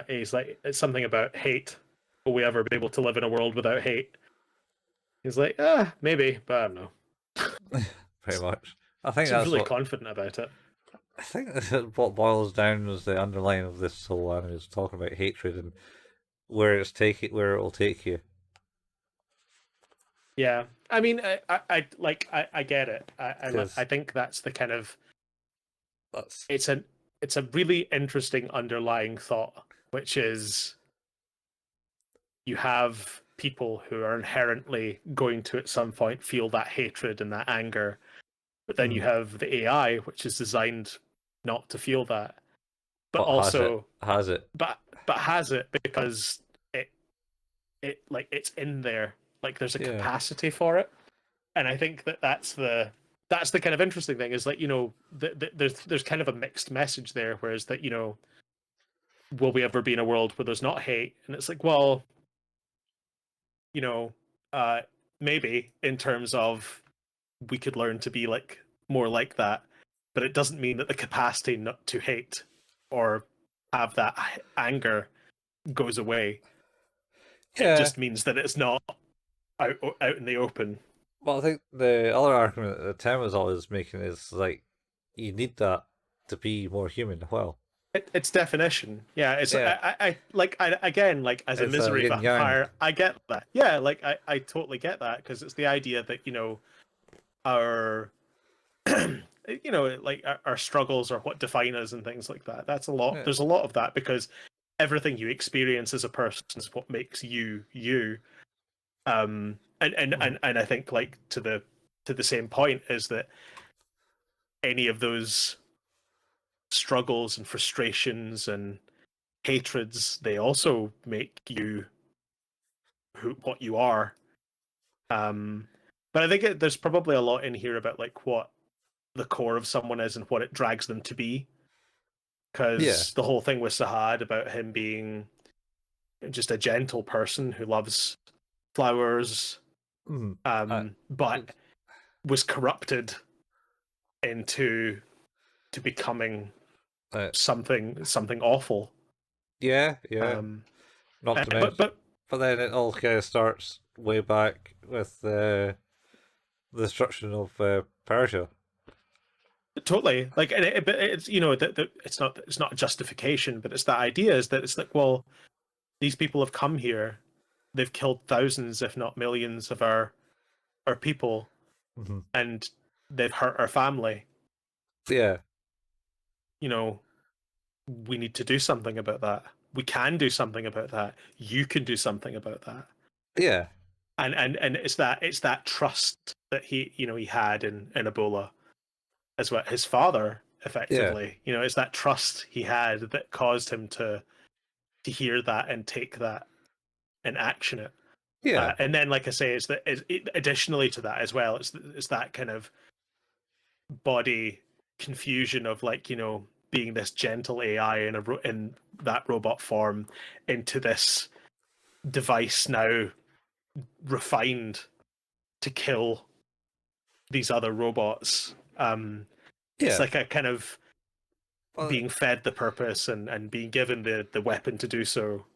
B: He's like, it's something about hate. Will we ever be able to live in a world without hate? He's like, maybe, but I don't know.
A: Pretty much. I think
B: He's
A: that's
B: really
A: what.
B: confident about it.
A: I think that's what boils down as the underline of this whole anime is talking about hatred and where where it will take you.
B: Yeah, I mean, I get it.
A: Because
B: I think that's the kind of
A: that's
B: it's a really interesting underlying thought, which is you have people who are inherently going to at some point feel that hatred and that anger, but then you have the AI, which is designed not to feel that, but
A: what
B: also
A: has it.
B: but has it because it like it's in there, like there's a
A: Yeah.
B: capacity for it. And I think that's the kind of interesting thing is like, you know, there's kind of a mixed message there, whereas that, you know, will we ever be in a world where there's not hate? And it's like, well, you know, maybe in terms of we could learn to be like more like that, but it doesn't mean that the capacity not to hate or have that anger goes away. It
A: Yeah.
B: just means that it's not out in the open.
A: Well, I think the other argument that Tim is always making is like you need that to be more human. Well,
B: It's definition. Yeah, it's
A: yeah,
B: I again, like as a
A: it's
B: misery
A: yin yang.
B: vampire, I get that. Yeah, like I totally get that because it's the idea that, you know, our you know, like our struggles are what define us and things like that. That's a lot.
A: Yeah.
B: There's a lot of that because everything you experience as a person is what makes you you. And I think like to the same point is that any of those struggles and frustrations and hatreds, they also make you what you are. But I think there's probably a lot in here about like what the core of someone is and what it drags them to be. Because the whole thing with Sahad about him being just a gentle person who loves flowers, but was corrupted into becoming something awful.
A: Yeah. Not to mention, but then it all kind of starts way back with the destruction of Persia.
B: Totally, like it's you know it's not a justification, but it's that idea is that it's like, well, these people have come here, they've killed thousands, if not millions, of our people, and they've hurt our family.
A: Yeah,
B: you know, we need to do something about that. We can do something about that. You can do something about that.
A: Yeah.
B: And it's that trust that he had in Ebola as well. His father, effectively, it's that trust he had that caused him to hear that and take that and action it.
A: Yeah.
B: And then, like I say, additionally to that as well, it's that kind of body confusion of like, being this gentle AI in that robot form into this device now refined to kill these other robots. It's
A: Yeah.
B: like a kind of
A: Well,
B: being fed the purpose and being given the weapon to do so.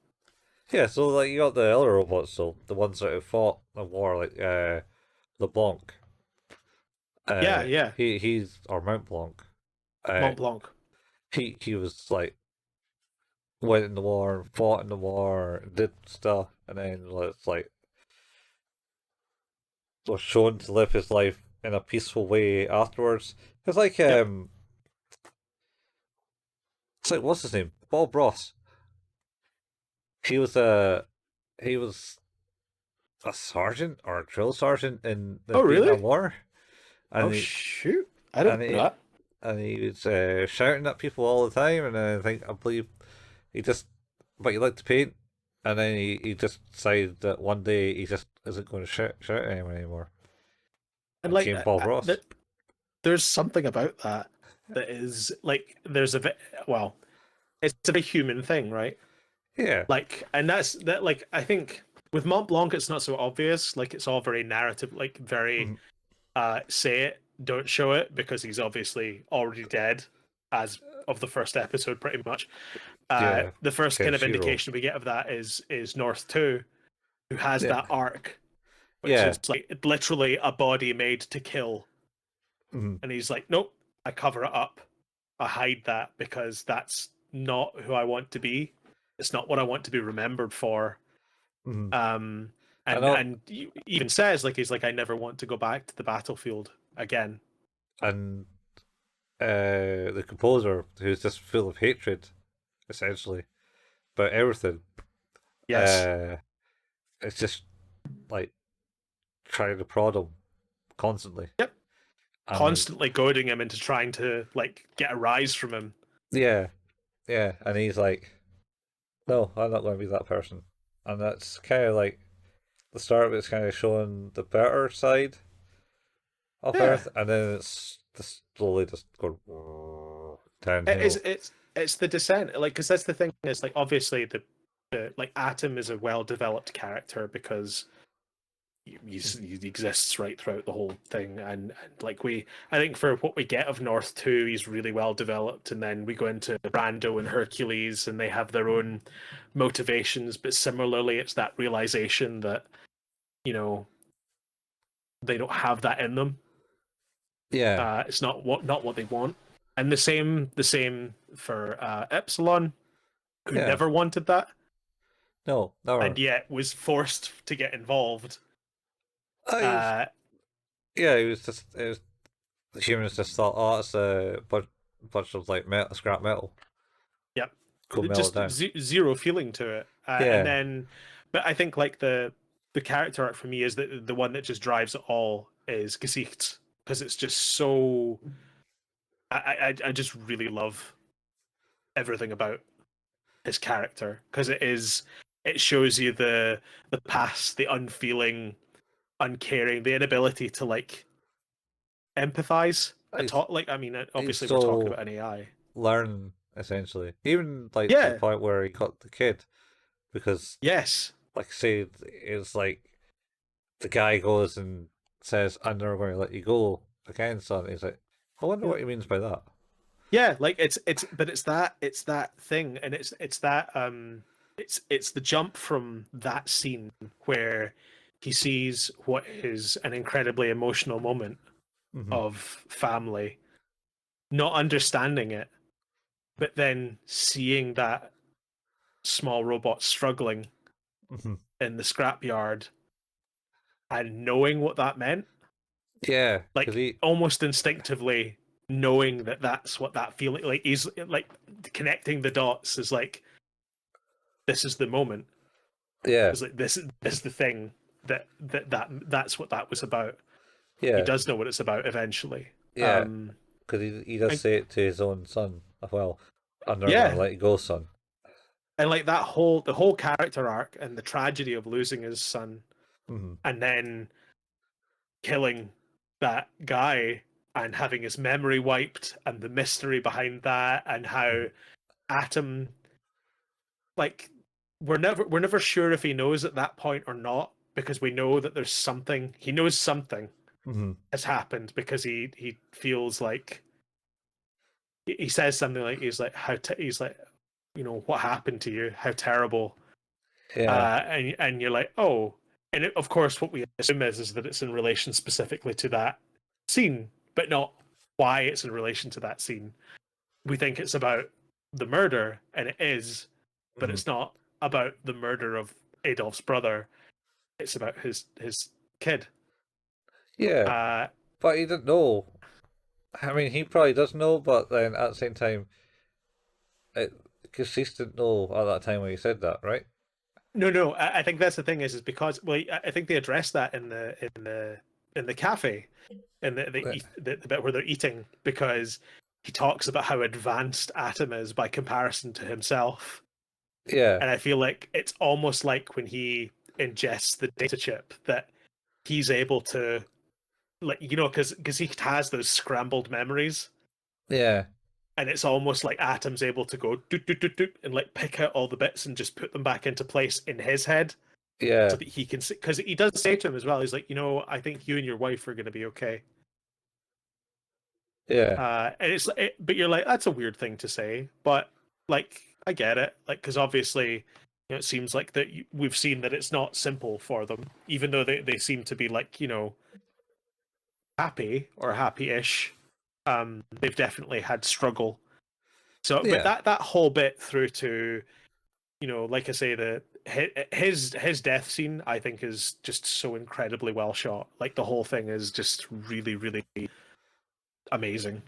A: yeah, so like you got the other robots, so the ones that have fought the war, like LeBlanc.
B: Yeah, yeah.
A: He's or Mount Blanc. Uh,
B: Mont Blanc.
A: he was like went in the war, fought in the war, did stuff, and then it's like was shown to live his life in a peaceful way afterwards. It's like
B: Yep.
A: it's like what's his name? Bob Ross. He was a he was a sergeant or a drill sergeant in the
B: Oh,
A: Vietnam
B: really?
A: War, and
B: Oh,
A: he
B: shoot. I
A: and
B: didn't know
A: he
B: that.
A: and he was shouting at people all the time. And I believe he just, but he liked to paint, and then he just decided that one day he just isn't going to shout at anyone anymore.
B: And
A: And
B: like,
A: became Bob Ross.
B: there's something about that that is like, there's a bit, well, it's a very human thing, right?
A: Yeah.
B: Like, and that's that, like, I think with Mont Blanc, it's not so obvious. Like, it's all very narrative, like, very,
A: Mhm.
B: say it, don't show it, because he's obviously already dead as of the first episode, pretty much.
A: Yeah.
B: The first kind of
A: Kenshiro.
B: indication we get of that is North 2, who has
A: Yeah.
B: that arc, which
A: Yeah.
B: is like literally a body made to kill.
A: Mhm.
B: And he's like, nope, I cover it up. I hide that because that's not who I want to be. It's not what I want to be remembered for.
A: Mhm.
B: Um,
A: I
B: and
A: know.
B: and he even says like he's like, I never want to go back to the battlefield again.
A: And the composer, who's just full of hatred, essentially, about everything.
B: Yes.
A: Uh, it's just like trying to prod him constantly.
B: Yep.
A: And
B: Constantly goading him into trying to like get a rise from him.
A: yeah, yeah. And he's like, no, I'm not going to be that person. And that's kind of like the start of it's kind of showing the better side of
B: Yeah.
A: Earth, and then it's just slowly just going
B: It is
A: downhill.
B: it's the descent. Like, because that's the thing, is like obviously the like Atom is a well developed character because he exists right throughout the whole thing, and like I think for what we get of North 2, he's really well developed, and then we go into Brando and Hercules, and they have their own motivations, but similarly it's that realization that, you know, they don't have that in them.
A: Yeah,
B: It's not what they want. And the same for Epsilon, who
A: yeah.
B: never wanted that
A: No, never.
B: and yet was forced to get involved.
A: I was,
B: uh
A: yeah, it was just it was the humans just thought, oh, it's a bunch of like metal, scrap metal.
B: Yep.
A: Cool, melt
B: Just
A: it down.
B: zero feeling to it. And
A: Yeah,
B: then, but I think like the character arc for me is that the one that just drives it all is Gesicht, because it's just so. I just really love everything about his character, because it shows you the past, the unfeeling, uncaring, the inability to like empathize at
A: he's
B: all. Like, I mean,
A: he's
B: obviously we're talking
A: still
B: about an AI.
A: learning essentially, even like to the
B: Yeah.
A: point where he got the kid because,
B: Yes.
A: like, say it's like the guy goes and says, "I'm never going to let you go again, son." He's like, "I wonder what he means by that."
B: Yeah, like but it's that thing, and it's that it's the jump from that scene where he sees what is an incredibly emotional moment
A: Hmm.
B: of family, not understanding it, but then seeing that small robot struggling
A: Hmm.
B: in the scrapyard and knowing what that meant,
A: Yeah, because
B: like almost instinctively knowing that that's what that feeling, like he's like connecting the dots, is like, this is the moment.
A: yeah,
B: It's like, this is the thing that's what that was about. He
A: yeah,
B: does know what it's about eventually.
A: yeah, because he does
B: And
A: say it to his own son as well. I'm never going to
B: yeah,
A: let you go, son.
B: and like the whole character arc and the tragedy of losing his son,
A: Hmm.
B: and then killing that guy and having his memory wiped, and the mystery behind that, and how
A: Hmm.
B: Atom, like, we're never sure if he knows at that point or not, because we know that there's something he knows something
A: Hmm.
B: has happened, because he feels like he says something like he's like, what happened to you, how terrible.
A: Yeah.
B: And you're like, oh. And of course what we assume is that it's in relation specifically to that scene, but not why it's in relation to that scene. We think it's about the murder, and it is, but
A: Hmm.
B: it's not about the murder of Adolf's brother. It's about his kid.
A: Yeah.
B: Uh,
A: But he didn't know. I mean, he probably does know, but then at the same time, because he didn't know at that time when he said that, right?
B: no, no, I think that's the thing is because, well, I think they address that in the cafe, in the bit where they're eating, because he talks about how advanced Atom is by comparison to himself.
A: Yeah.
B: And I feel like it's almost like when he ingests the data chip that he's able to, like, because he has those scrambled memories,
A: Yeah.
B: and it's almost like Atom's able to go doot doot doot doot and like pick out all the bits and just put them back into place in his head, so
A: Yeah.
B: that he can see. Because he does say to him as well, he's like, I think you and your wife are going to be okay.
A: Yeah.
B: And but you're like, that's a weird thing to say, but like, I get it, like, because obviously, it seems like that we've seen that it's not simple for them, even though they seem to be like, happy or happy-ish. They've definitely had struggle. So, but
A: Yeah.
B: that whole bit through to, like I say, his death scene, I think, is just so incredibly well shot. Like, the whole thing is just really, really amazing.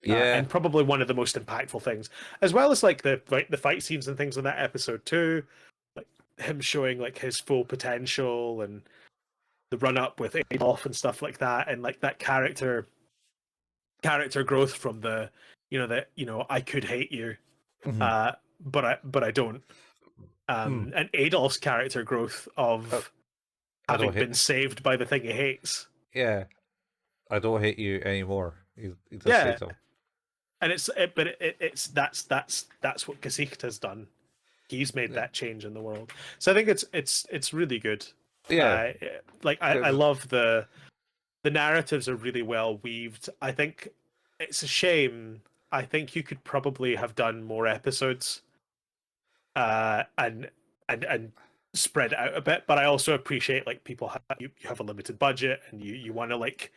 A: Yeah.
B: And probably one of the most impactful things, as well as like the fight scenes and things in that episode too, like him showing like his full potential, and the run up with Adolf and stuff like that, and like that character growth from that I could hate you,
A: Hmm.
B: uh, but I don't.
A: Mm.
B: And Adolf's character growth
A: Uh,
B: of
A: I don't
B: having
A: hate.
B: been saved by the thing he hates.
A: Yeah. I don't hate you anymore. He does say
B: Yeah,
A: to him.
B: and it's that's what Kasich has done. He's made
A: Yeah.
B: that change in the world. So I think it's really good.
A: Yeah.
B: Uh, like I
A: 'Cause-
B: love the narratives are really well weaved. I think it's a shame. I think you could probably have done more episodes, and spread it out a bit. But I also appreciate, like, people you have a limited budget, and you want to like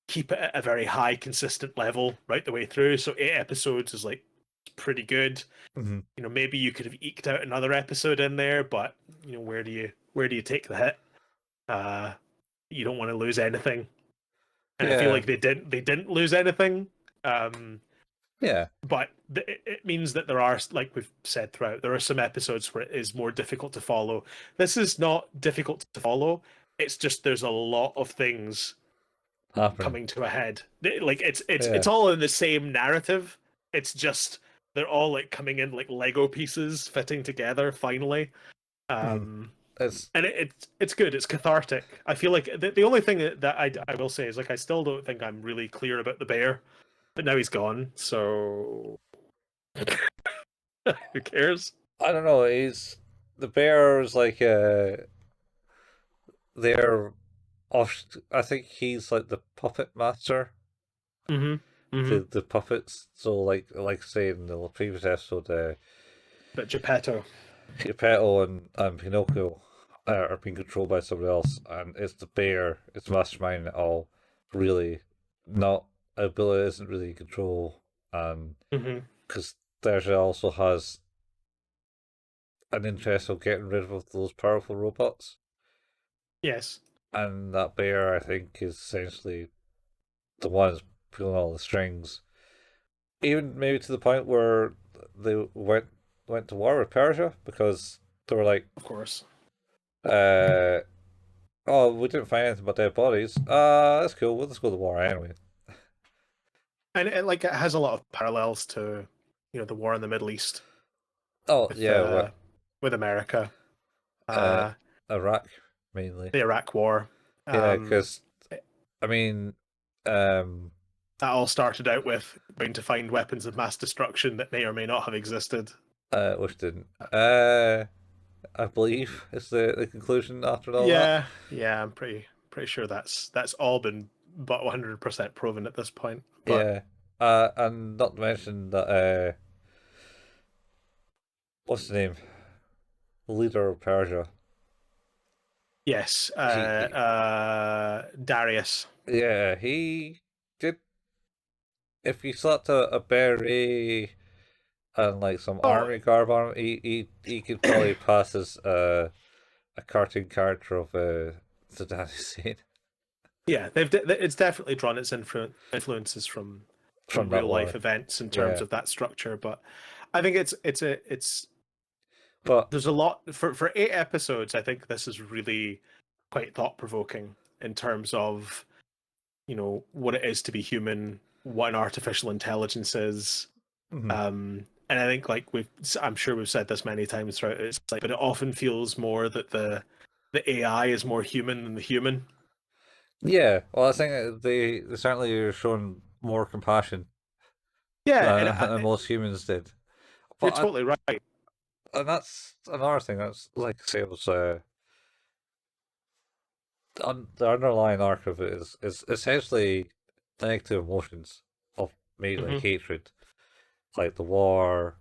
B: keep it at a very high consistent level right the way through. So 8 episodes is like pretty good.
A: Mhm.
B: Maybe you could have eked out another episode in there, but where do you take the hit? Uh, you don't want to lose anything, and I feel
A: Yeah.
B: like they didn't lose anything. Um,
A: Yeah.
B: but it means that there are, like we've said throughout, there are some episodes where it is more difficult to follow. This is not difficult to follow. It's just there's a lot of things
A: Happening.
B: coming to a head. Like it's
A: Yeah.
B: all in the same narrative. It's just they're all like coming in like Lego pieces fitting together finally.
A: Mhm.
B: Um,
A: It's
B: and it's good. It's cathartic. I feel like the only thing that I will say is, like, I still don't think I'm really clear about the bear, but now he's gone, so who cares?
A: I don't know. He's the bears like they're off. I think he's like the puppet master.
B: Mm-hmm. Mm-hmm.
A: The puppets. So like say in the previous episode,
B: But Geppetto.
A: Geppetto and Pinocchio are being controlled by somebody else, and it's the bear, it's mastermind it all. Really, not ability isn't really in control, and
B: Mm-hmm.
A: because Thursday also has an interest of getting rid of those powerful robots,
B: Yes,
A: and that bear I think is essentially the one that's pulling all the strings. Even maybe to the point where they went to war with Persia because they were like,
B: of course.
A: uh, "Oh, we didn't find anything but dead bodies. That's cool. We'll just go to war anyway."
B: And it has a lot of parallels to the war in the Middle East
A: Oh
B: with
A: yeah,
B: uh with America,
A: uh,
B: uh
A: Iraq mainly.
B: the Iraq War.
A: Yeah,
B: Um,
A: because I mean, um,
B: that all started out with trying to find weapons of mass destruction that may or may not have existed.
A: which didn't. Uh, I believe, is the conclusion after all that.
B: Yeah, yeah, I'm pretty sure that's all been but 100% proven at this point. But
A: Yeah. And not to mention that, what's the name? The leader of Persia.
B: yes,
A: He
B: Darius.
A: yeah, he did. If he slapped a beret and like some
B: Oh,
A: army garb on him, he could probably pass as a cartoon character of Saddam Hussein
B: yeah, it's definitely drawn its influences from
A: from that
B: real life
A: one.
B: events in terms
A: Yeah,
B: of that structure. But I think it's
A: but
B: there's a lot for 8 episodes. I think this is really quite thought provoking in terms of what it is to be human, what an artificial intelligence is.
A: mhm.
B: And I think I'm sure we've said this many times throughout. It's like, but it often feels more that the AI is more human than the human.
A: Yeah. Well, I think they certainly are showing more compassion
B: Yeah, and
A: than most humans did.
B: you're
A: But
B: totally right.
A: and that's another thing. That's like I say, it was the underlying arc of it is essentially negative emotions of maybe like
B: Hmm.
A: hatred, like the war.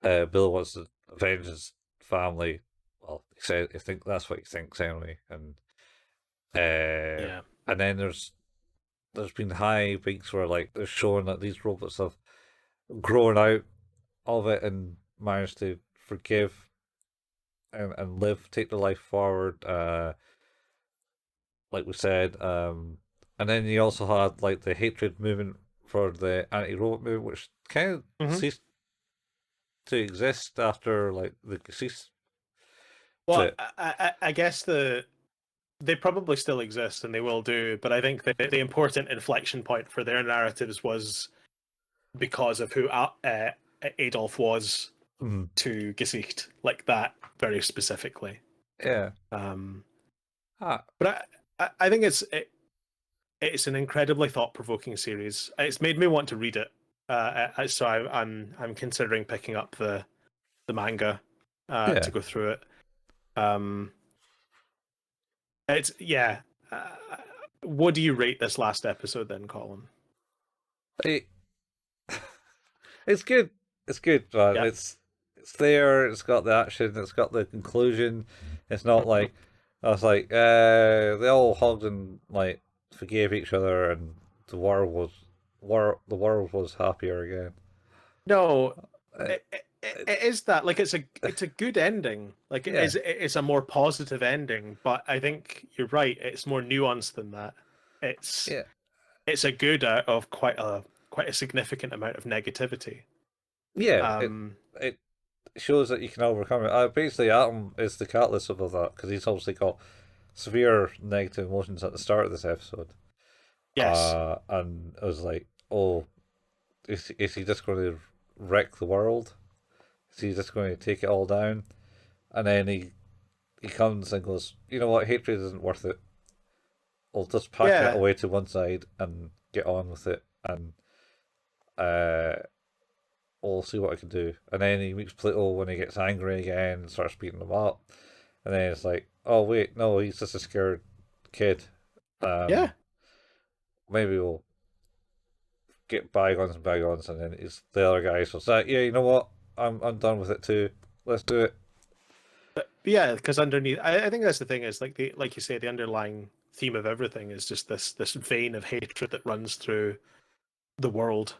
A: Bill wants to avenge his family. Well, he said, I think that's what he thinks anyway, uh,
B: Yeah.
A: and then there's been high peaks where like they're showing that these robots have grown out of it and managed to forgive and live, take their life forward. Like we said, and then you also had like the hatred movement for the anti-robot movement, which kind of
B: Hmm.
A: ceased to exist after like the ceased
B: Well,
A: to.
B: I guess they probably still exist and they will do, but I think the important inflection point for their narratives was because of who Adolf was
A: Mm,
B: to Gesicht, like that very specifically.
A: yeah.
B: Um,
A: Ah,
B: but I think it's an incredibly thought provoking series. It's made me want to read it. So I'm considering picking up the manga
A: yeah.
B: to go through it. Um, it's yeah. Uh, what do you rate this last episode then, Colin?
A: It, it's good. It's good, man.
B: Yeah.
A: It's there. It's got the action. It's got the conclusion. It's not
B: Mhm.
A: like I was like they all hugged and like forgave each other, and the world was happier again.
B: No,
A: Uh, uh,
B: it is that like it's a good ending. Like
A: yeah,
B: it's a more positive ending, but I think you're right. It's more nuanced than that. It's
A: yeah,
B: it's a good out of quite a significant amount of negativity.
A: yeah.
B: Um,
A: It shows that you can overcome it. Basically, Atom is the catalyst of all that because he's obviously got severe negative emotions at the start of this episode.
B: yes,
A: And I was like, oh, is he just going to wreck the world? Is he just going to take it all down? And then he comes and goes, you know what, hatred isn't worth it. I'll just pack it
B: yeah,
A: away to one side and get on with it, and uh, we'll see what I can do. And then he meets Pluto when he gets angry again and starts beating him up. And then it's like, oh wait, no, he's just a scared kid.
B: yeah.
A: Maybe we'll get bygones and bygones, and then it's the other guy. So it's like, yeah, you know what? I'm done with it too. Let's do it.
B: But yeah, because underneath, I think that's the thing is like you say, the underlying theme of everything is just this vein of hatred that runs through the world.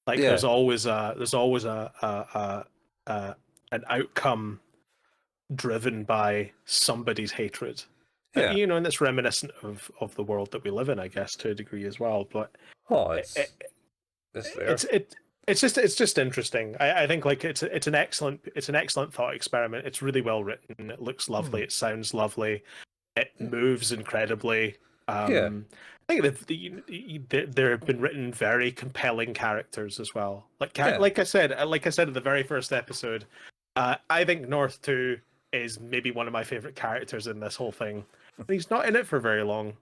B: Like
A: Yeah,
B: there's always a an outcome driven by somebody's hatred.
A: yeah.
B: And that's reminiscent of the world that we live in, I guess, to a degree as well. But
A: Oh,
B: it,
A: it's
B: it's
A: there.
B: it it's just interesting. I think like it's an excellent thought experiment. It's really well written. It looks
A: Hmm.
B: lovely. It sounds lovely. It moves incredibly.
A: Yeah,
B: I think there have been written very compelling characters as well.
A: yeah.
B: Like I said in the very first episode, I think North Two is maybe one of my favorite characters in this whole thing. And he's not in it for very long.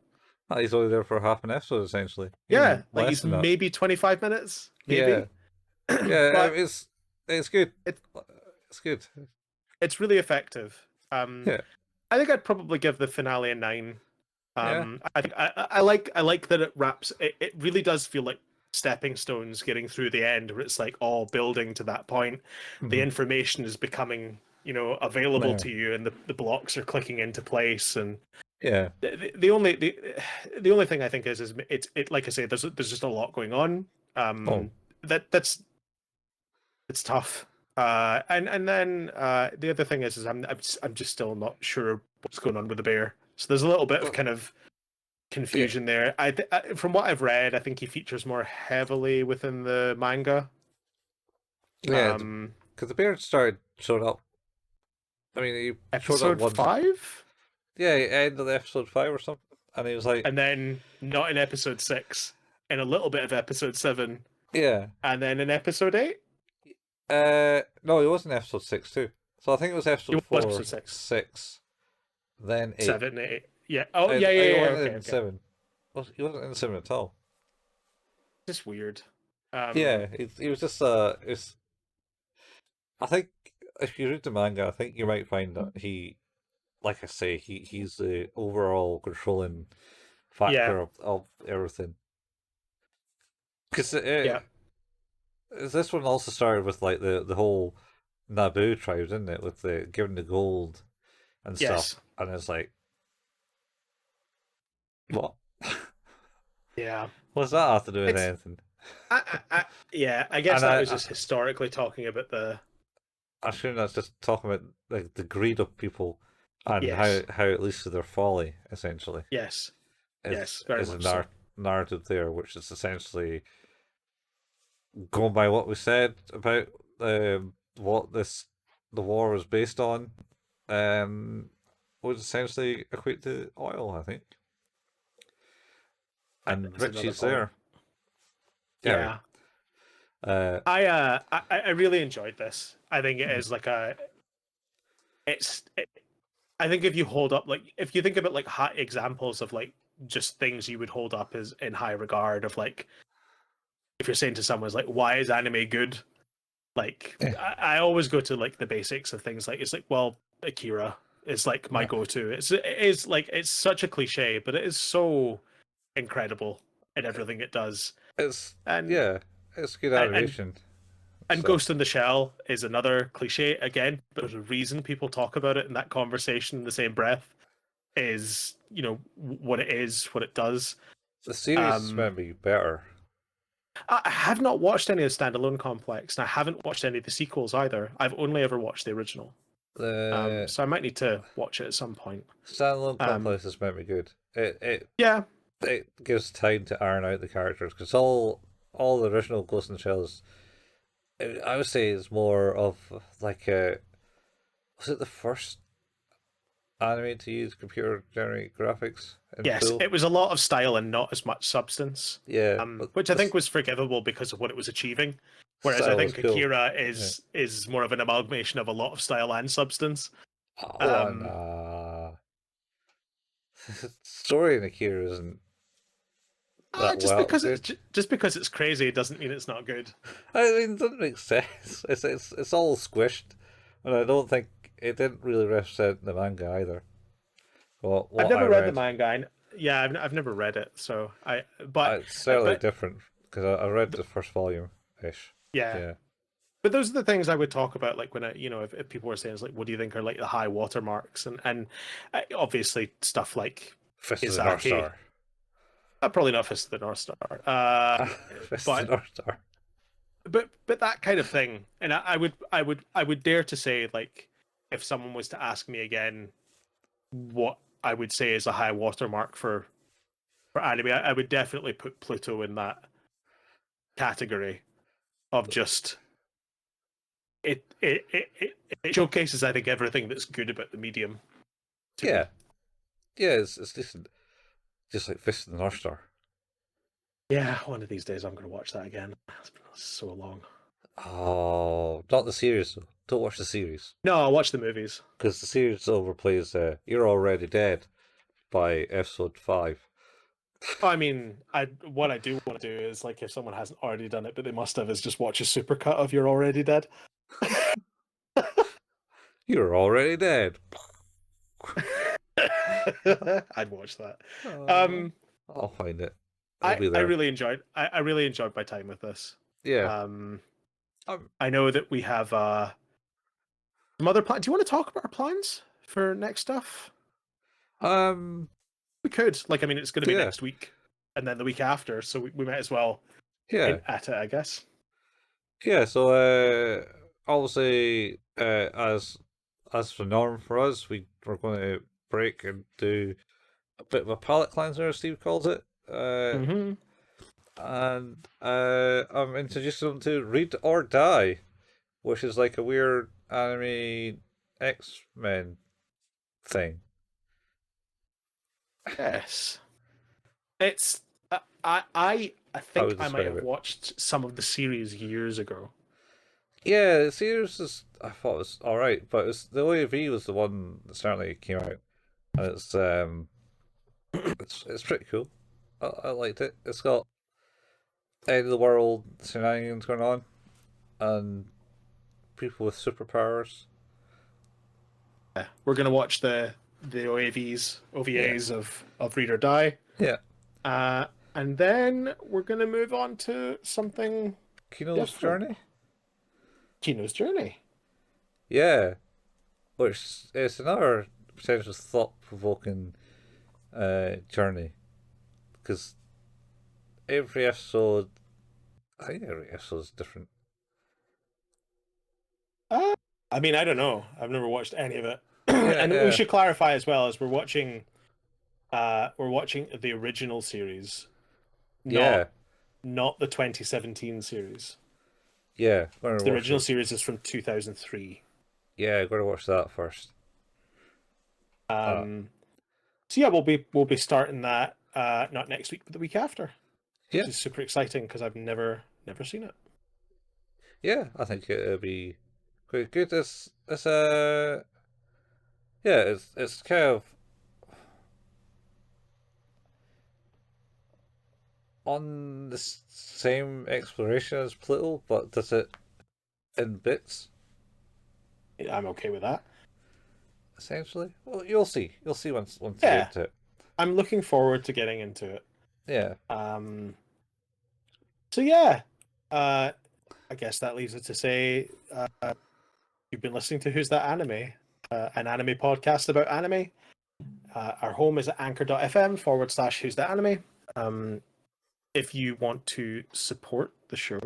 A: He's only there for half an episode, essentially,
B: Yeah,
A: even
B: like
A: less
B: he's
A: than that.
B: maybe 25 minutes,
A: Yeah,
B: maybe.
A: yeah.
B: But
A: It's good.
B: it
A: It's good.
B: it's really effective.
A: Yeah,
B: I think I'd probably give the finale a 9.
A: yeah.
B: I think I like that it wraps. It really does feel like stepping stones getting through the end, where it's like all building to that point. The
A: Mm-hmm.
B: information is becoming, available
A: Yeah,
B: to you, and the blocks are clicking into place. And
A: yeah.
B: the only thing I think is it like I say, there's just a lot going on.
A: Oh,
B: That's it's tough. And then the other thing is I'm just still not sure what's going on with the bear. So there's a little bit of
A: well,
B: kind of
A: yeah,
B: confusion there. From what I've read, I think he features more heavily within the manga.
A: yeah.
B: Um,
A: Because the beard started showing up. I mean, he showed up
B: Episode
A: one.
B: 5,
A: Yeah, end of the episode 5 or something, and he was like,
B: and then not in episode 6, and a little bit of episode 7,
A: yeah.
B: and then in episode 8.
A: No, he was in episode 6 too. So I think it was
B: He
A: episode
B: was
A: 4,
B: episode 6,
A: 6, then 8.
B: 7, 8. Yeah. Oh,
A: And
B: yeah, yeah,
A: he
B: yeah.
A: wasn't
B: Okay,
A: in
B: okay.
A: 7. He wasn't in 7 at all.
B: Just weird.
A: Yeah, he was just it's. I think if you read the manga, I think you might find that he, like I say, he's the overall controlling
B: Yeah,
A: factor of everything. Because
B: yeah.
A: this one also started with like the whole Naboo tribe, didn't it? With the giving the gold and stuff,
B: Yes.
A: and it's like, what?
B: Yeah.
A: What's that have to do with
B: It's
A: anything?
B: yeah, I guess
A: And
B: that was just historically talking about the
A: I assume that's just talking about like the greed of people and
B: yes.
A: how it leads to their folly, essentially,
B: Yes.
A: is
B: Yes, very
A: is a
B: much so.
A: narrative there, which is essentially going by what we said about what the war was based on, um, would essentially equate to oil, I think, and
B: It's another
A: Richie's
B: point.
A: there. Yeah,
B: Yeah.
A: uh,
B: I really enjoyed this. I think it
A: mhm,
B: is like it's it, I think if you hold up, like, if you think about like high examples of like just things you would hold up as in high regard of like, if you're saying to someone like, why is anime good? Like
A: yeah,
B: I always go to like the basics of things, like it's like, well, Akira is like my
A: yeah.
B: go-to. It is like, it's such a cliche, but it is so incredible in everything it does.
A: It's
B: And
A: yeah, it's good
B: and and,
A: animation.
B: and
A: So
B: Ghost in the Shell is another cliche again, but there's a reason people talk about it in that conversation in the same breath, is, what it is, what it does.
A: the series is
B: Um
A: meant to be better.
B: I have not watched any of the standalone complex, and I haven't watched any of the sequels either. I've only ever watched the original.
A: The
B: So I might need to watch it at some point.
A: standalone
B: Um,
A: complex is meant to be good.
B: yeah,
A: It gives time to iron out the characters because all the original Ghost in the Shells, I would say, is more of like a, was it the first anime to use computer generated graphics in
B: yes,
A: full?
B: it was a lot of style and not as much substance,
A: Yeah, but
B: which I
A: the
B: think was forgivable because of what it was achieving. Whereas I
A: style was
B: think
A: cool.
B: Akira
A: Yeah.
B: is more of an amalgamation of a lot of style and substance.
A: Oh,
B: Um,
A: nah. The story in Akira isn't
B: ah,
A: that well good.
B: just because it's crazy doesn't mean it's not good.
A: I mean, it doesn't make sense. It's all squished, and I don't think it didn't really represent the manga either. Well,
B: I've
A: what I
B: never read the
A: read,
B: manga. Yeah, I've never read it, so but
A: it's certainly
B: but
A: different because I read the first volume ish.
B: yeah.
A: Yeah,
B: But those are the things I would talk about, like when if people were saying, it's like, what do you think are like the high watermarks, and obviously stuff like
A: Fist of the North
B: Izaki,
A: Star.
B: probably not Fist of the North Star,
A: Fist of
B: but
A: the North Star.
B: but that kind of thing, and I would dare to say, like, if someone was to ask me again, what I would say is a high watermark for anime, I would definitely put Pluto in that category of just it showcases, I think, everything that's good about the medium to
A: Yeah,
B: me.
A: yeah, it's decent. Just like Fist of the North Star.
B: Yeah, one of these days I'm going to watch that again. It's been so long.
A: Oh, not the series though. Don't watch the series
B: No, I'll watch the movies.
A: because the series overplays "You're Already Dead" by episode 5.
B: I mean, what I do want to do is, like, if someone hasn't already done it, but they must have, is just watch a supercut of You're Already Dead.
A: You're already dead.
B: I'd watch that.
A: Oh,
B: Um,
A: I'll find it. It'll
B: I
A: be
B: I
A: there.
B: really enjoyed I really enjoyed my time with this.
A: Yeah.
B: Um,
A: Um,
B: I know that we have some other plans. Do you want to talk about our plans for next stuff?
A: um
B: We could. Like, I mean, it's going to be
A: yeah.
B: next week, and then the week after, so we might as well
A: Yeah.
B: hint at it, I guess.
A: Yeah, so obviously as the norm for us, we're going to break and do a bit of a palate cleanser, as Steve calls it.
B: Mm-hmm.
A: And I'm introducing them to Read or Die, which is like a weird anime X-Men thing.
B: Yes, it's. I
A: I
B: think
A: would
B: I might
A: describe
B: have
A: it.
B: watched some of the series years ago.
A: Yeah, the series is I thought it was alright, but the OAV was the one that certainly came out, and it's pretty cool. I liked it. It's got end of the world shenanigans going on, and people with superpowers.
B: Yeah, we're gonna watch the
A: Yeah,
B: OVAs of Read or Die,
A: yeah.
B: and then we're gonna move on to something
A: Kino's
B: different.
A: Journey.
B: Kino's Journey.
A: Yeah, which is another potential thought-provoking journey because every episode, I think every episode is different.
B: Uh, I mean, I don't know. I've never watched any of it,
A: Yeah,
B: and we
A: yeah,
B: should clarify as well as we're watching the original series,
A: yeah,
B: not the 2017 series.
A: yeah. We're gonna
B: The
A: watch
B: original
A: it.
B: series is from 2003.
A: Yeah, we're gonna watch that first. Uh,
B: Um, so yeah, we'll be starting that not next week, but the week after, which
A: yeah,
B: is super exciting because I've never seen it.
A: yeah. I think it'll be quite good. It's yeah, it's kind of on the same exploration as Pluto, but does it in bits
B: I'm okay with that.
A: essentially. Well, you'll see. You'll see once you get
B: Yeah,
A: into it.
B: I'm looking forward to getting into it.
A: Yeah,
B: Um, so yeah, uh, I guess that leaves it to say you've been listening to Who's That Anime, an anime podcast about anime. Our home is at anchor.fm// Who's That Anime. Um, if you want to support the show,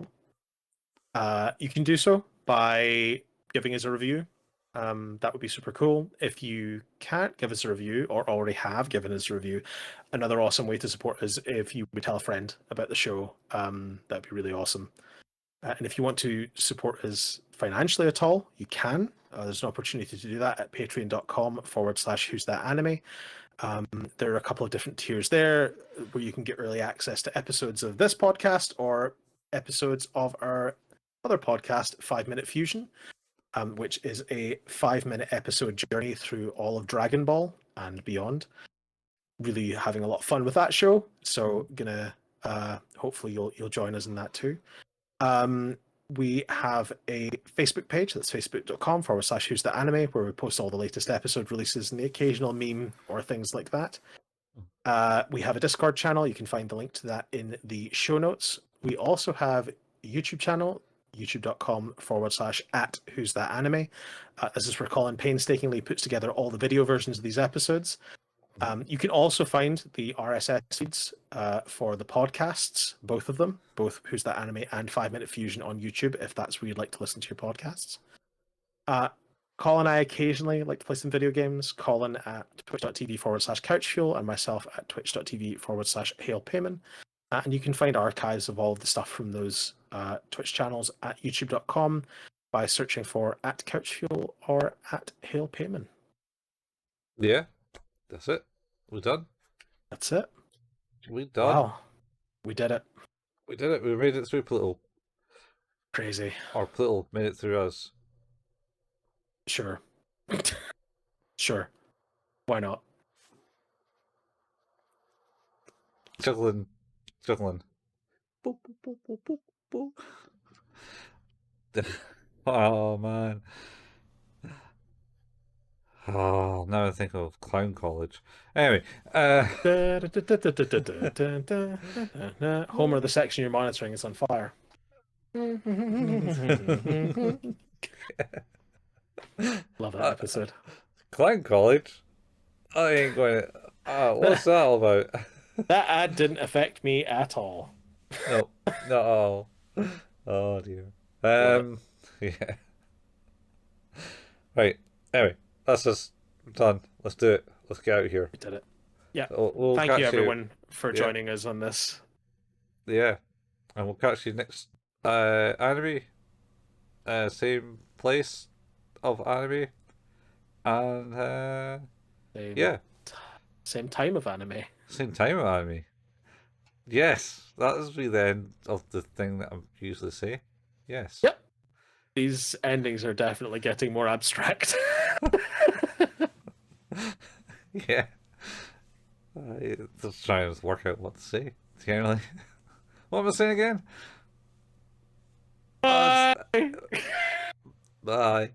B: you can do so by giving us a review. That would be super cool. If you can't give us a review or already have given us a review, another awesome way to support us if you would tell a friend about the show. That'd be really awesome. And if you want to support us financially at all, you can. There's an opportunity to do that at patreon.com// Who's That Anime. There are a couple of different tiers there where you can get early access to episodes of this podcast or episodes of our other podcast, 5 Minute Fusion, which is a 5 minute episode journey through all of Dragon Ball and beyond. Really having a lot of fun with that show. So gonna hopefully you'll join us in that too. Um, we have a Facebook page that's facebook.com// Who's the Anime, where we post all the latest episode releases and the occasional meme or things like that. We have a Discord channel. You can find the link to that in the show notes. We also have a YouTube channel, youtube.com/@ Who's That Anime. This is where Colin painstakingly puts together all the video versions of these episodes. You can also find the RSS feeds for the podcasts, both of them, both Who's That Anime and 5 Minute Fusion on YouTube, if that's where you'd like to listen to your podcasts. Colin and I occasionally like to play some video games. Colin at twitch.tv/couchfuel and myself at twitch.tv/hailpayman. And you can find archives of all of the stuff from those Twitch channels at youtube.com by searching for at couchfuel or at hailpayman.
A: yeah. That's it. We're done.
B: That's it.
A: We done.
B: Wow. We did it.
A: We did it. We made it through Pluto,
B: Crazy.
A: or Pluto made it through us.
B: Sure. Sure. Why not?
A: Juggling, juggling. Boop, boop, boop, boop, boop, boop. Oh man. Oh, now I think of Clown College. Anyway,
B: Homer, the section you're monitoring is on fire. Love that episode.
A: Clown College? I ain't going to. What's that all about?
B: That ad didn't affect me at all.
A: No, no. Oh dear.
B: Love it.
A: Yeah. Right. Anyway, that's us done. Let's do it. Let's get out of here.
B: We did it. Yeah.
A: We'll
B: Thank you,
A: catch you.
B: everyone, for
A: Yeah.
B: joining us on this.
A: Yeah, and we'll catch you next anime. Same place of anime, and
B: Same,
A: yeah,
B: same time of anime.
A: same time of anime. Yes, that is the end of the thing that I usually say. Yes.
B: Yep. These endings are definitely getting more abstract.
A: Yeah. Just trying to work out what to say. Generally, what am I saying again?
B: Bye.
A: Bye.